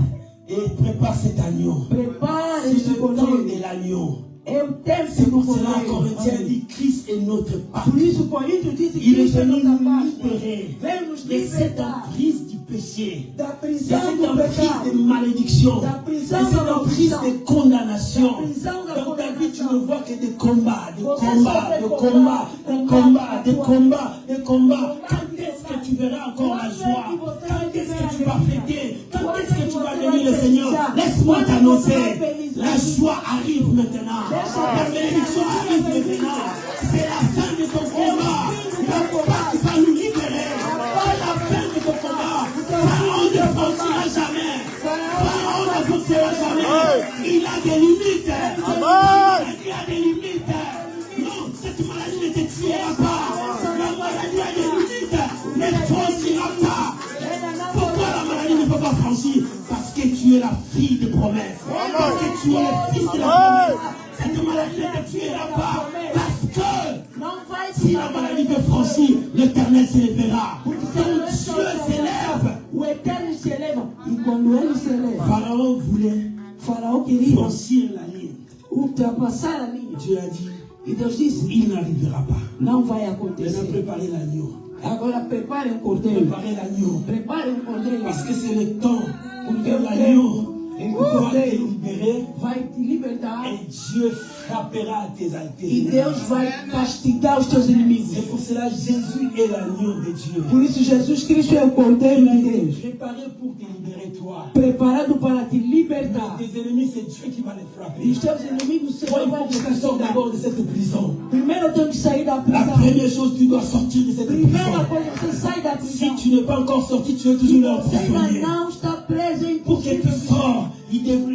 Et prépare cet agneau. Prepare C'est este le temps de cordeiro. l'agneau. É o tempo C'est do pour cela cordeiro. Corinthiens dit Christ est notre Pâque. Por isso, Corinto diz que Il est Cristo é venu nossa nous Páscoa. libérer Vem nos de cette libertar emprise du péché, da de prisão cette do emprise pecado, de malédiction, da de prisão cette da emprise maldição, de condamnation. da prisão da Dans ta vie, tu condenação. ne vois que des combats, des Você combats, só vê des combats, combats, des combats, combats, des combats. combats, des combats. Combats, Quand est-ce que combats. tu verras encore la Quand joie? est-ce que vous Quand est-ce que tu vas verrez fêter? Quand Quand est-ce que est-ce tu vas que bénir vous le verrez Seigneur? ça? Laisse-moi Quand t'annoncer, est-ce que vous verrez la ça? joie arrive maintenant. La bénédiction arrive maintenant. C'est la fin de ton combat. La combat qui va nous libérer. C'est la fin de ton combat. Pharaon ne franchira jamais. Pharaon ne franchira jamais. Il a des limites. Il a des limites. Non, cette maladie ne te tuera pas. La maladie a des limites. Ne franchira pas. Pourquoi la maladie ne peut pas franchir? Parce que tu es la fille de promesse. Parce que tu es le fils de la promesse. Cette maladie ne te tuera pas. Parce que Não vai si la maladie peut franchir, l'Éternel s'élèvera. Quand Dieu s'élève, O Eterno se eleva. E quando ele se eleva, Pharaon voulait o faraó queria franchir la ligne. ultrapassar a linha. Dieu a dit, E Deus disse, il n'arrivera pas. não vai Maintenant, acontecer. préparez l'agneau. Agora prepare um cordeiro. Préparez l'agneau. Prepare um cordeiro. Parce que c'est le temps Porque de o l'agneau tempo va te libérer vai te libertar. et Dieu frappera tes E altérés. Deus vai castigar os teus inimigos. C'est pour cela que Jésus est l'agneau de Dieu. Por isso Jesus Cristo é o cordeiro de Deus. Préparé pour te libérer toi. Preparado para te libertar. Tes ennemis, c'est Dieu qui va les E frapper. os teus inimigos Toi, il vão faut te que tu sortes castigar. d'abord de cette prison. Primeiro eu tenho que sair da La prisão. première chose, tu dois sortir de cette Primeira prison. coisa, você sai da Si prisão. tu n'es pas encore sorti, tu es toujours là Você ainda prisonnier. não está preso em Pour que tu sors,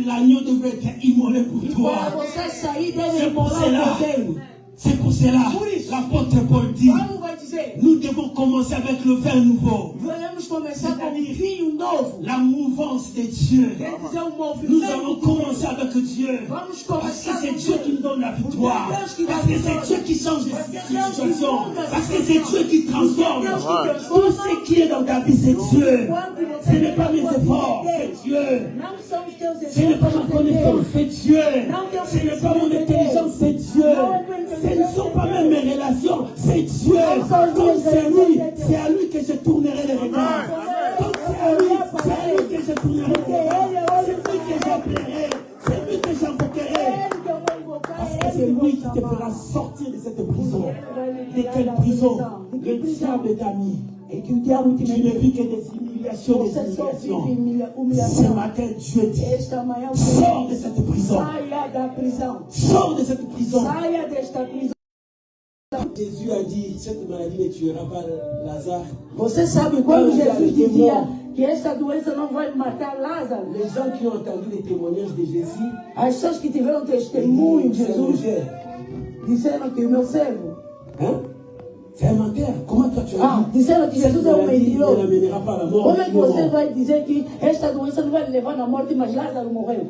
l'agneau devrait être immolé pour Para toi. você sair, deve C'est pour imolar cela. o cordeiro. C'est pour cela, l'apôtre Paul dit, Paulo vai dizer, nous devons commencer avec le vin nouveau. vamos começar com um vinho novo. La mouvance de Dieu. Quer dizer, um Nous movimento. allons commencer avec Dieu. Vamos Parce que começar c'est com Dieu qui nous donne la victoire. Parce que c'est Dieu qui change les situations. Parce que c'est Dieu qui transforme. Tout ce qui est dans ta vie, c'est Dieu. Ce n'est pas mes efforts, c'est Dieu. Não são os teus Ce n'est pas ma connaissance, c'est Dieu. Ce n'est pas mon intelligence, c'est Dieu. Ce ne sont pas même mes relations, c'est Dieu. Comme c'est lui, c'est à lui que je tournerai les regards. Comme c'est à lui que je tournerai les regards. C'est lui que j'appellerai, c'est lui que j'invoquerai. Parce que c'est lui qui te fera sortir de cette prison. De quelle prison? Le diable t'a mis. É que o diabo te Tu ne vis que des humiliations, des Você só humiliations. vive Ce humilhação. matin, Dieu dit, Esta manhã, o sors de cette prison. saia da prisão. Sors de cette prison. Saia desta prisão. Jésus a dit, cette maladie ne tuera pas Lazare. Você sabe quando Jesus dizia que esta doença não vai matar Lázaro? Les gens qui ont entendu les témoignages de Jésus, As pessoas que tiveram testemunho de c'est Jesus léger. disseram que o meu servo. Hein? C'est un menteur. Comment toi tu as dit Disseram que cette Jesus é um maladie ne mentiroso. l'amènera pas à la mort? Como é que você Non. vai dizer que esta doença não vai levar na morte, mas Lázaro morreu?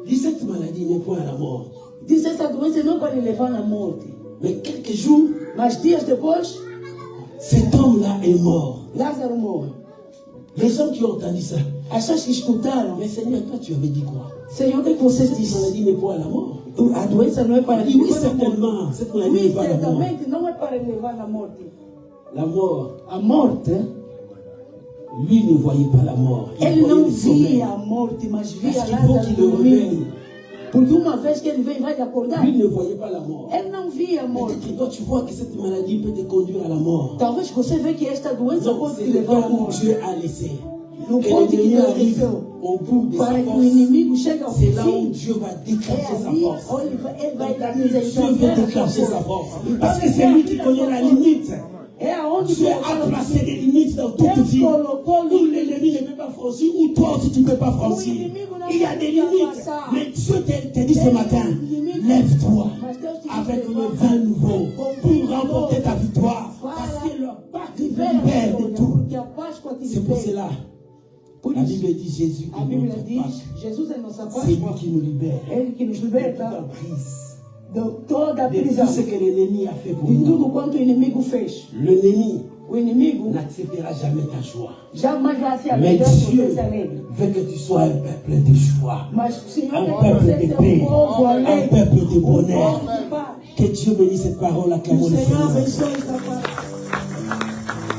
Dis cette maladie n'est point à la mort. Diz esta doença não vai levar na morte. Mais quelques jours, Mas dias depois, cet homme-là est mort. Lázaro morre. Les gens qui ont entendu ça, As pessoas que escutaram, mais Seigneur, toi tu avais dit quoi? Senhor, o que você Cette disse? maladie n'est point à la mort. A doença não é para Il dit oui, levar na morte. certainement, cette maladie n'est Oui, pas à la mort. certamente não é para levar na morte. La mort, A morte Lui ne voyait pas la mort. Il Ele voyait não le sommeil. via a morte, mas via Parce qu'il faut Lázaro qu'il le dormindo. réveille. Porque uma vez que ele vem, vai acordar. Lui ne voyait pas la mort. Ele não via a morte. Peut-être que toi tu vois que cette maladie peut te conduire à la mort. Talvez você vê que esta doença Donc pode c'est te le levar à temps où morte. Dieu a laissé. No Que ponto que l'ennemi Deus arrive deixou. au bout de sa Para que o force. inimigo chegue ao C'est là où fim. Dieu va déclencher sa Ali, force. ele vai dar Dieu veut misericórdia. déclencher sa force. Parce que c'est lui qui connaît la limite. É aonde Dieu a placé des limites dans toute vie. Où l'ennemi ne peut pas franchir, où toi aussi tu ne peux pas franchir. Il y a des limites. Mais Dieu te dit ce matin, lève-toi avec le vin nouveau pour remporter ta victoire. Parce que le pacte libère de tout. C'est pour cela. La Bible dit Jésus A est Bíblia notre diz, Pâque. Jesus é nossa C'est lui Páscoa. qui nous libère. Ele que nos De toute la liberta prise. de toda a De prisão. tout ce que l'ennemi a fait pour De tudo nous. quanto o inimigo fez. L'ennemi O inimigo n'acceptera jamais ta joie. jamais vai se Mais alegrar por Dieu ser alegre. veut que tu sois un peuple de joie, Mas o Senhor un quer que peuple você de seja paix, povo un alegre. peuple de bonheur. Povo de paz. Que Dieu bénisse cette parole, Que o acclamons le Senhor Seigneur. abençoe esta paz.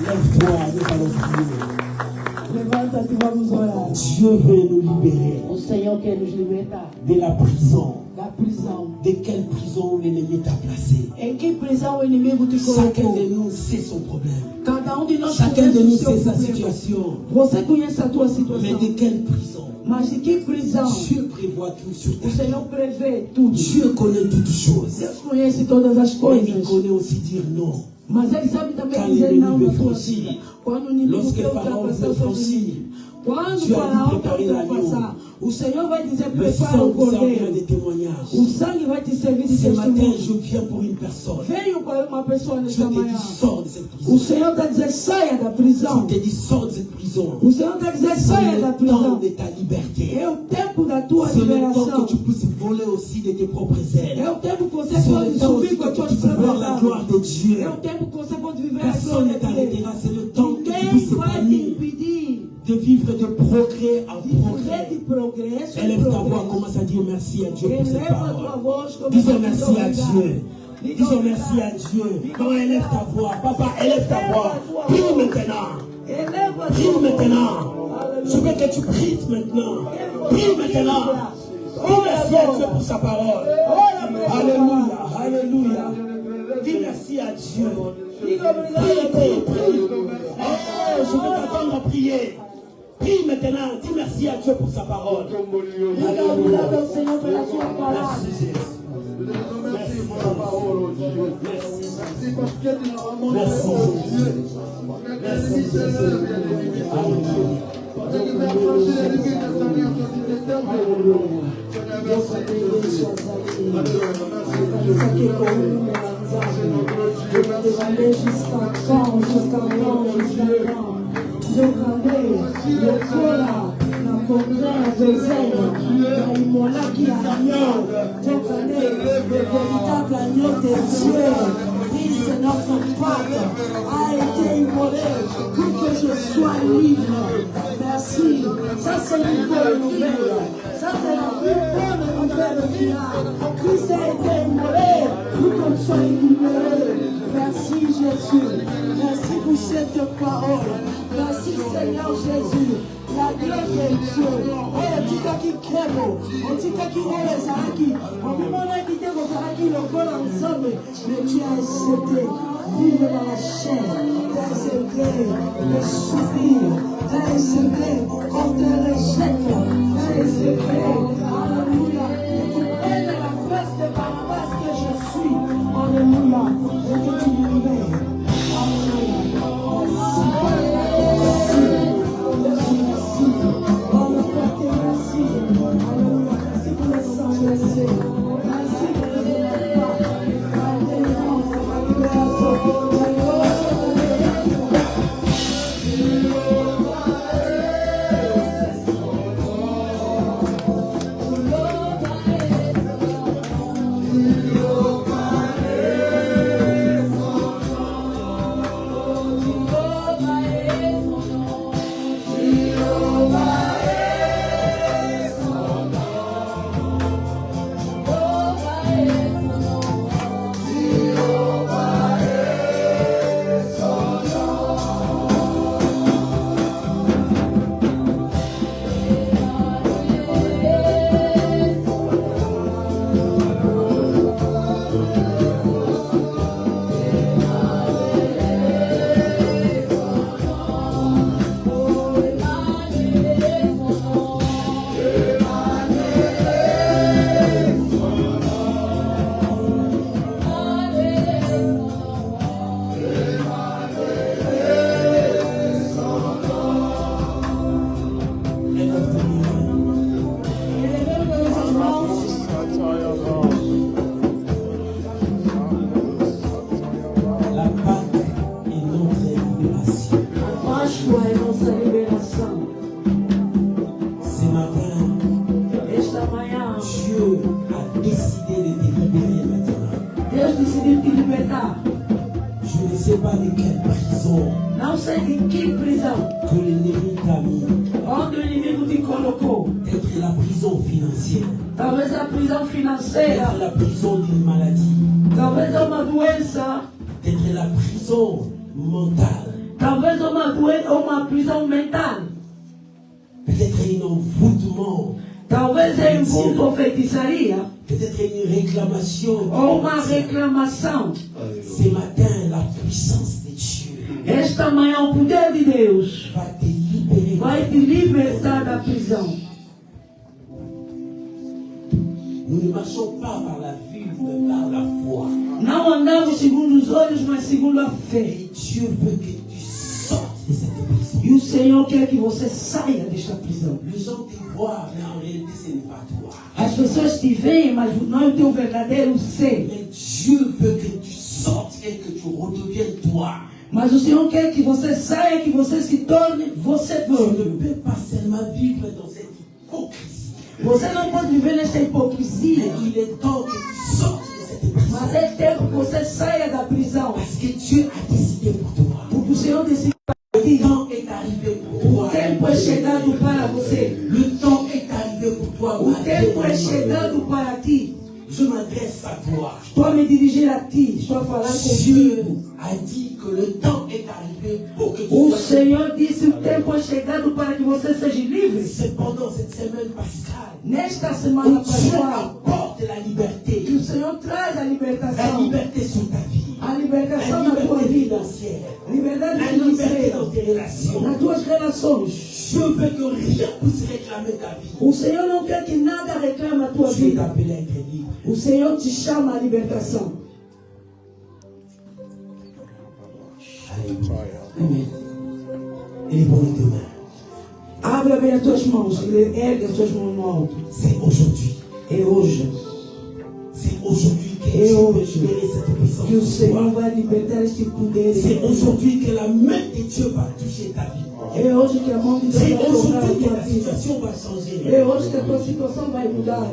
Lève-toi, nous allons prier. Levanta-te e vamos orar. Dieu veut nous libérer O Senhor quer nos libertar de la prison. da prisão. De quelle prison l'ennemi t'a placé? Em que prisão o inimigo te Chacun colocou? de nous sait son problème. Cada de nós Chacun de conhece nous o seu sait sa problema. situation. Você conhece a tua Mais situação. de quelle prison? Mas de que prisão? Dieu prévoit tout sur ta O vie. Senhor prevê tudo. Dieu connaît toutes choses. Deus conhece todas as Mais il coisas. connaît aussi dire non. Mas Ele sabe também Quand dizer l'inimigo não na veut tua franchir, vida. Quando o inimigo lorsque quer Pharaon ultrapassar veut o seu franchir, domínio. Quando Dieu o a dit faraó quer préparer ultrapassar, o Senhor vai dizer Le prepara sang o vous servira de cordeiro. témoignage. O sangue vai te servir de Ce matin, testemunho. je viens pour une personne. Venho para uma pessoa Je nesta te manhã. dis, sors de cette O prison. Senhor está dizendo saia da prisão. Je te dis, sors de cette prison. O Senhor está dizendo C'est saia da le temps prisão. de ta liberté. É o tempo da tua C'est le temps liberação. que tu puisses voler aussi de tes propres ailes. É o tempo que você C'est pode le temps aussi subir com que as tu tuas puisses voir la próprias gloire asas. de Dieu. É o tempo que você pode viver a Personne ne glória de Deus. t'arrêtera. C'est le temps que tu Ninguém puisses vai te s'épanouir, impedir de vivre de progrès en de viver progrès. de progresso em Élève ta voix, progresso. commence à dire merci à Dieu pour cette Eleva a tua parole. voz, começa Disons a merci dizer à obrigado. Dieu. Diga Disons obrigado. merci à Dieu. Maman, élève ta voix. Papa, élève ta voix. Prie maintenant. Eleva a Prie tua voz. maintenant. Je Aleluia. veux que tu pries maintenant. Prie maintenant. Dis merci à Dieu pour sa parole. Alléluia. Alléluia. Dis merci à Dieu. Diga Prie, obrigado. prie, prie. Oh, je veux t'attendre à prier. Prie maintenant. Dis merci à Dieu pour sa parole. Diga obrigado ao Senhor pela sua palavra. Merci Jésus. Merci pour ta parole, oh Dieu. Merci parce que tu nous remontes, Merci, oh Jésus. Dieu. Merci Seigneur, bien-aimé. Alléluia. Parce que tu as franchi les limites de ta vie en ton éternel. Seigneur, merci. Alléluia. Merci Dieu. C'est notre Dieu. Merci. Jusqu'à quand, jusqu'à quand, jusqu'à quand? Lekora na contraire des ailes, na imonaki agneau, Tokane, le véritable agneau de Dieu, Christ notre Pâque, a été immolé pour que je sois libre. Merci. Ça c'est une bonne nouvelle. Ça c'est la plus bonne nouvelle qu'il y a. Christ a été immolé pour qu'on soit libéré. Merci Jésus. Merci pour cette parole. Merci Seigneur Jésus. La grâce de Dieu. Oh, tikaki krebo. Oh, tikaki olezaraki. Oh, mimona kite kozaraki lokola nzambe. Mais tu as accepté vivre dans la chair. Tu as accepté de souffrir. Tu as accepté qu'on te rejette. Tu as accepté. Alléluia. Et tu prennes la face de Barabbas que je suis. Alléluia. Et que tu me libères. Alléluia. manhã, Dieu a décidé de te libérer maintenant. Deus decidiu te libertar. Je ne sais pas de quelle prison Não sei de que prisão, que l'ennemi t'a mis. onde o inimigo te colocou. Peut-être la prison financière, Talvez a prisão peut-être financeira, la prison d'une maladie, talvez é uma doença, peut-être la prison mentale, talvez uma prisão mental, peut-être un envoûtement, talvez é uma feitiçaria peut-être une réclamation. ou uma reclamação. Ce matin, la puissance de Dieu Esta manhã o poder de Deus va te libérer. vai te libertar da prisão. Nous ne marchons pas par la vue, mais par la foi. Não andamos segundo os olhos, mas segundo a fé. Et Dieu veut que tu sortes de cette prison. E o Senhor quer que você saia desta prisão. Les gens te voient, mais en réalité, ce n'est pas toi. As pessoas te veem, mas não é o teu verdadeiro ser. Mais Dieu veut que tu sortes et que tu redeviennes toi. Mas o Senhor quer que você saia, que você se torne você Tu ne próprio. peux pas seulement vivre dans cette hypocrisie. Você não pode viver nesta hipocrisia. Mais il est temps que tu sortes de cette prison. Mas é tempo que você saia da prisão. Parce que Dieu a décidé pour toi. Porque o Senhor decidiu para Le ti. temps est arrivé pour O toi. tempo é chegado para você. Le temps est arrivé pour toi. O tempo é chegado para ti. Je m'adresse à toi. Estou a me dirigir a ti. Estou a falar Dieu contigo. a dit que le temps est arrivé pour que tu O sois Senhor disse o tempo é chegado para que você seja livre. C'est pendant cette semaine pascale Nesta où semana Dieu pascal, apporte la que liberté. o Senhor traz a La libertação. liberté sur ta vie. A La libertação na tua liberté vida. financière. Liberdade La liberté financeira. dans tes relations. Nas tuas relações. Dieu veut que rien puisse réclamer ta vie. O Senhor não quer que nada reclame a tua Dieu vida. t'appelle à être libre. O Senhor te chama à libertação. Alléluia. Amém. Élevons les deux mains. Abre bem as tuas mãos. Ergue as tuas mãos no alto. C'est aujourd'hui. É hoje C'est aujourd'hui que Et Dieu veut aujourd'hui, libérer cette puissance que o sur Senhor toi. vai libertar este poder. C'est aujourd'hui que la main de Dieu va toucher ta vie. É hoje que a mão de Deus C'est vai tocar a aujourd'hui que tua la vida. situation va changer. É hoje que a tua situação vai mudar.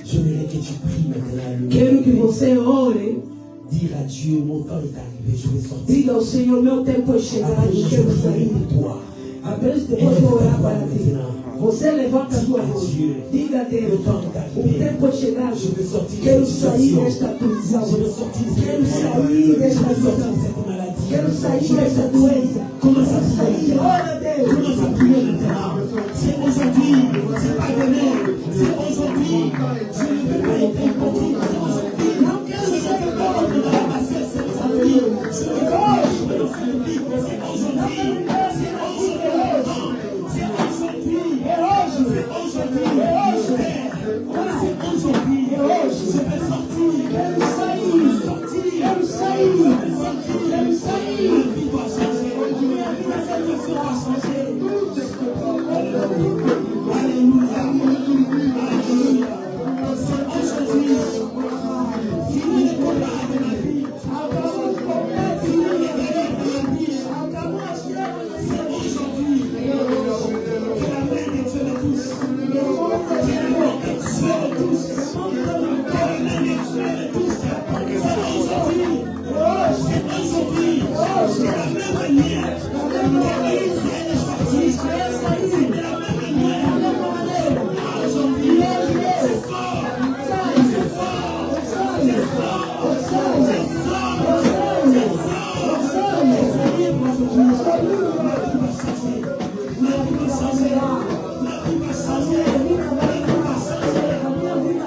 Je voudrais que tu pries maintenant. Quero que você ore. Dire à Dieu, mon temps est arrivé, je vais sortir. Diga ao Senhor, meu tempo é chegado, Après, eu je quero vais prier sair. pour toi. Apenas depois vou orar para ti. Você levanta a tua voz. Diga a Deus, o tempo é chegado. Je veux sortir de Quero cette sair situation. desta prisão. Je veux sortir de Quero cette sair maladie. Je desta veux sortir prisão. de cette maladie. Quero sair Je veux desta sortir. doença. Commence à Sair. prier. Ora a Deus. Commence à prier maintenant. C'est aujourd'hui, c'est pas demain. C'est aujourd'hui. Je ne veux pas être hypocrite. C'est aujourd'hui. Não quero Je ser ne veux pas être dans la bassesse. C'est aujourd'hui. Je veux pas être dans cette vie. C'est aujourd'hui. C'est aujourd'hui. C'est aujourd'hui. É hoje. C'est aujourd'hui. É hoje. C'est aujourd'hui. É hoje. Je vais sortir. Quero sair. Sortir. Quero sair. Quero sair. Ma vie doit changer. Ma situation doit changer. Alléluia. Alléluia. C'est aujourd'hui. Fini les combats de ma vie. Fini les guerres de ma vie. C'est aujourd'hui que la main de Dieu le touche. Que la main de Dieu le touche. Que la main de Dieu le touche. C'est aujourd'hui. C'est aujourd'hui. De la même manière que l'Église est sortie. C'est de la même manière. Aujourd'hui, c'est fort. C'est fort. C'est fort. C'est fort. C'est fort. C'est libre aujourd'hui. Ma vie va changer. Ma vie va changer. Ma vie va changer. Ma vie va changer.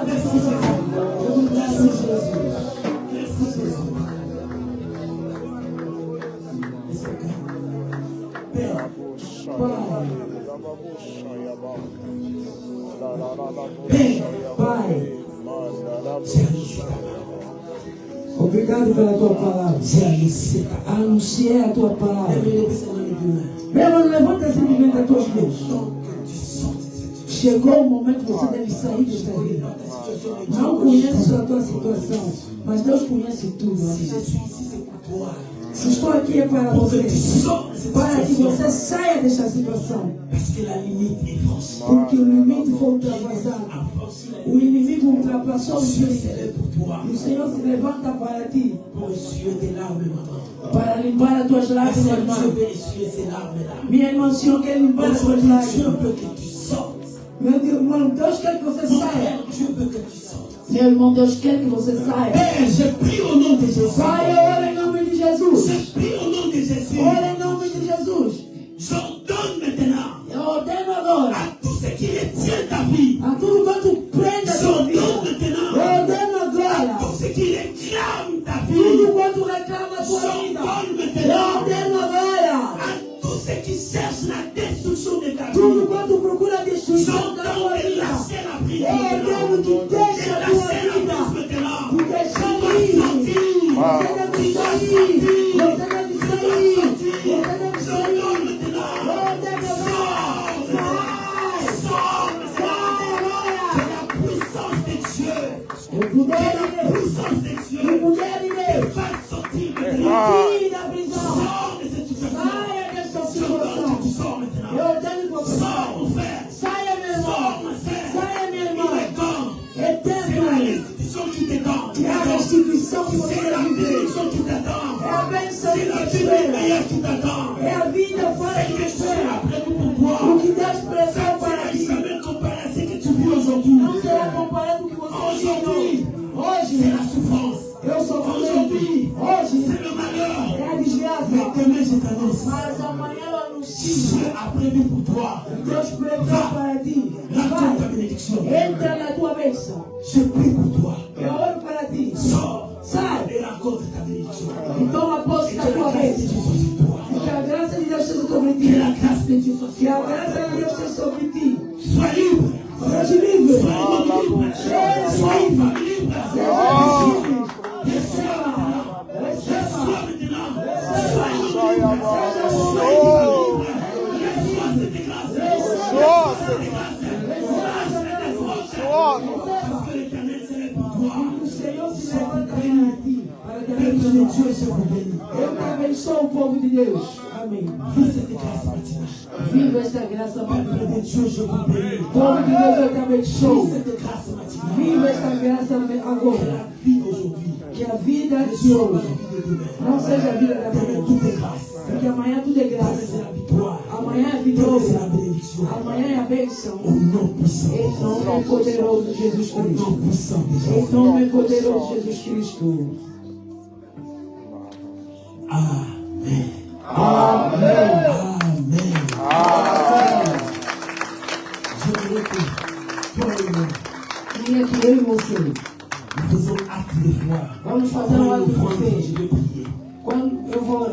Merci Jésus. Merci Jésus. Merci Jésus. Père, Pai, j'ai annoncé ta parole. obrigado pela tua palavra. J'ai annoncé ta parole. Anunciei a tua palavra. Lève-les seulement les deux mains. Meu irmão, levanta simplesmente as tuas mãos. Tant que tu sortes de cette situation. Chegou o momento que você deve sair desta vida. Não conheço a tua situação, mas Deus conhece tudo. Si je suis ici, c'est pour toi. Estou aqui para Pour que tu você. sortes de cette Para que situation. você saia dessa situação. Parce que la limite est franchie. Porque o limite foi ultrapassado. A franchi la O inimigo ultrapassou o Dieu limite. s'élève pour toi. E o Senhor se levanta para ti. Pour essuyer tes larmes, maman. Para limpar as tuas Parce lágrimas, que irmã. Dieu veut essuyer ces larmes-là. Minha irmã, o Senhor quer limpar as tuas Aujourd'hui, Dieu lágrimas. veut que tu sortes. Meu Deus, irmão, Deus quer que você Mon saia. frère, Dieu veut que tu sortes. Meu irmão, Deus quer que você saia. Père, je prie au nom de Jésus. Pai, eu oro em nome de Jesus. Je prie au nom de Jésus. Oro em nome de Jesus. J'ordonne maintenant Eu ordeno agora à tout ce qui retient ta vie. a tudo quanto prenda a tua vida. J'ordonne Eu maintenant ordeno à agora tout ce qui réclame ta tudo vie. quanto reclama a tua vida. J'ordonne Eu maintenant ordeno agora à tous ceux qui cherchent la destruction de ta tudo vie. quanto procura a destruição da tua J'ordonne de vida. lâcher la prise Eu ordeno maintenant. que deixe De a tua lâcher la vida. prise maintenant. De deixar Tu dois ir. sortir. Você deve sair. Você deve sair. Você deve sair. J'ordonne maintenant. Eu ordeno agora. Sai. Sors. Sai Que agora. la puissance de Dieu. O poder de La Deus. puissance de O Dieu. poder de Deus. Va sortir E maintenant. tire da prisão. Sors de cette situation. Saia dessa J'ordonne situação. que tu sors Eu maintenant. ordeno que você Sors, saia. mon frère. Saia, meu irmão. Sors, ma sœur. Saia, minha Il irmã. est temps. É C'est la tempo. restitution qui t'attend. É a restituição que você C'est la deve viver. bénédiction qui t'attend. É a bênção C'est que la te vie espera. meilleure qui t'attend. É a vida fora C'est que te que Dieu a espera. prévu pour toi. O que Deus Ça preparou ne para sera ti jamais comparé à ce que tu vis aujourd'hui. não será comparado com o que você Aujourd'hui, ensinou. Hoje, c'est la souffrance. eu sou Aujourd'hui, Hoje, c'est le malheur. é a desgraça. Mais demain, je t'annonce. Mas amanhã eu anuncio. Dieu a prévu pour toi. Deus preparou para ti. Raconte ta Vai, bénédiction. entra na tua bênção. Je prie pour toi. Eu oro para ti. Sors Sai et raconte ta bénédiction. e toma posse Et da que tua la grâce de bênção. Dieu soit sur toi. Que a graça de Deus seja sobre ti. Que la grâce de Dieu soit Que sur a toi. graça de Deus seja sobre ti. Sois libre. Seja livre. Sois libre. Sois une femme libre. Seja livre. Reçois maintenant. Reçois maintenant. Sois libre. Seja Sois livre. libre. Reçois cette grâce. Sois Cette grâce. Lâche les défauts. Parce que l'Éternel s'élève pour toi. O Senhor se levanta para ti. Para te Peuple de abençoar. Dieu, je vous bénis. Eu te abençoo o povo de Deus. Amém. Vis cette grâce maintenant. Viva esta graça, Peuple Pai. de Dieu, je vous bénis. Povo de Deus, eu te abençoo. Vis cette grâce maintenant. Viva esta graça Que agora. la vie d'aujourd'hui Que a vida ne de soit pas la hoje vie de demain. não seja a vida da Demain, manhã. tout est grâce. Porque amanhã tudo é Demain, graça. c'est la victoire. Amanhã é Demain, c'est vitória. la bénédiction. Amanhã é a bênção. Au nom puissant. Em nome poderoso de Jesus Au nom Cristo. puissant de Em Jésus. nome poderoso de Jesus Cristo. Amen. Amém. Amen. J'aimerais que toi et moi, Queria que eu e você nous faisons acte de foi. vamos fazer um ato de fé.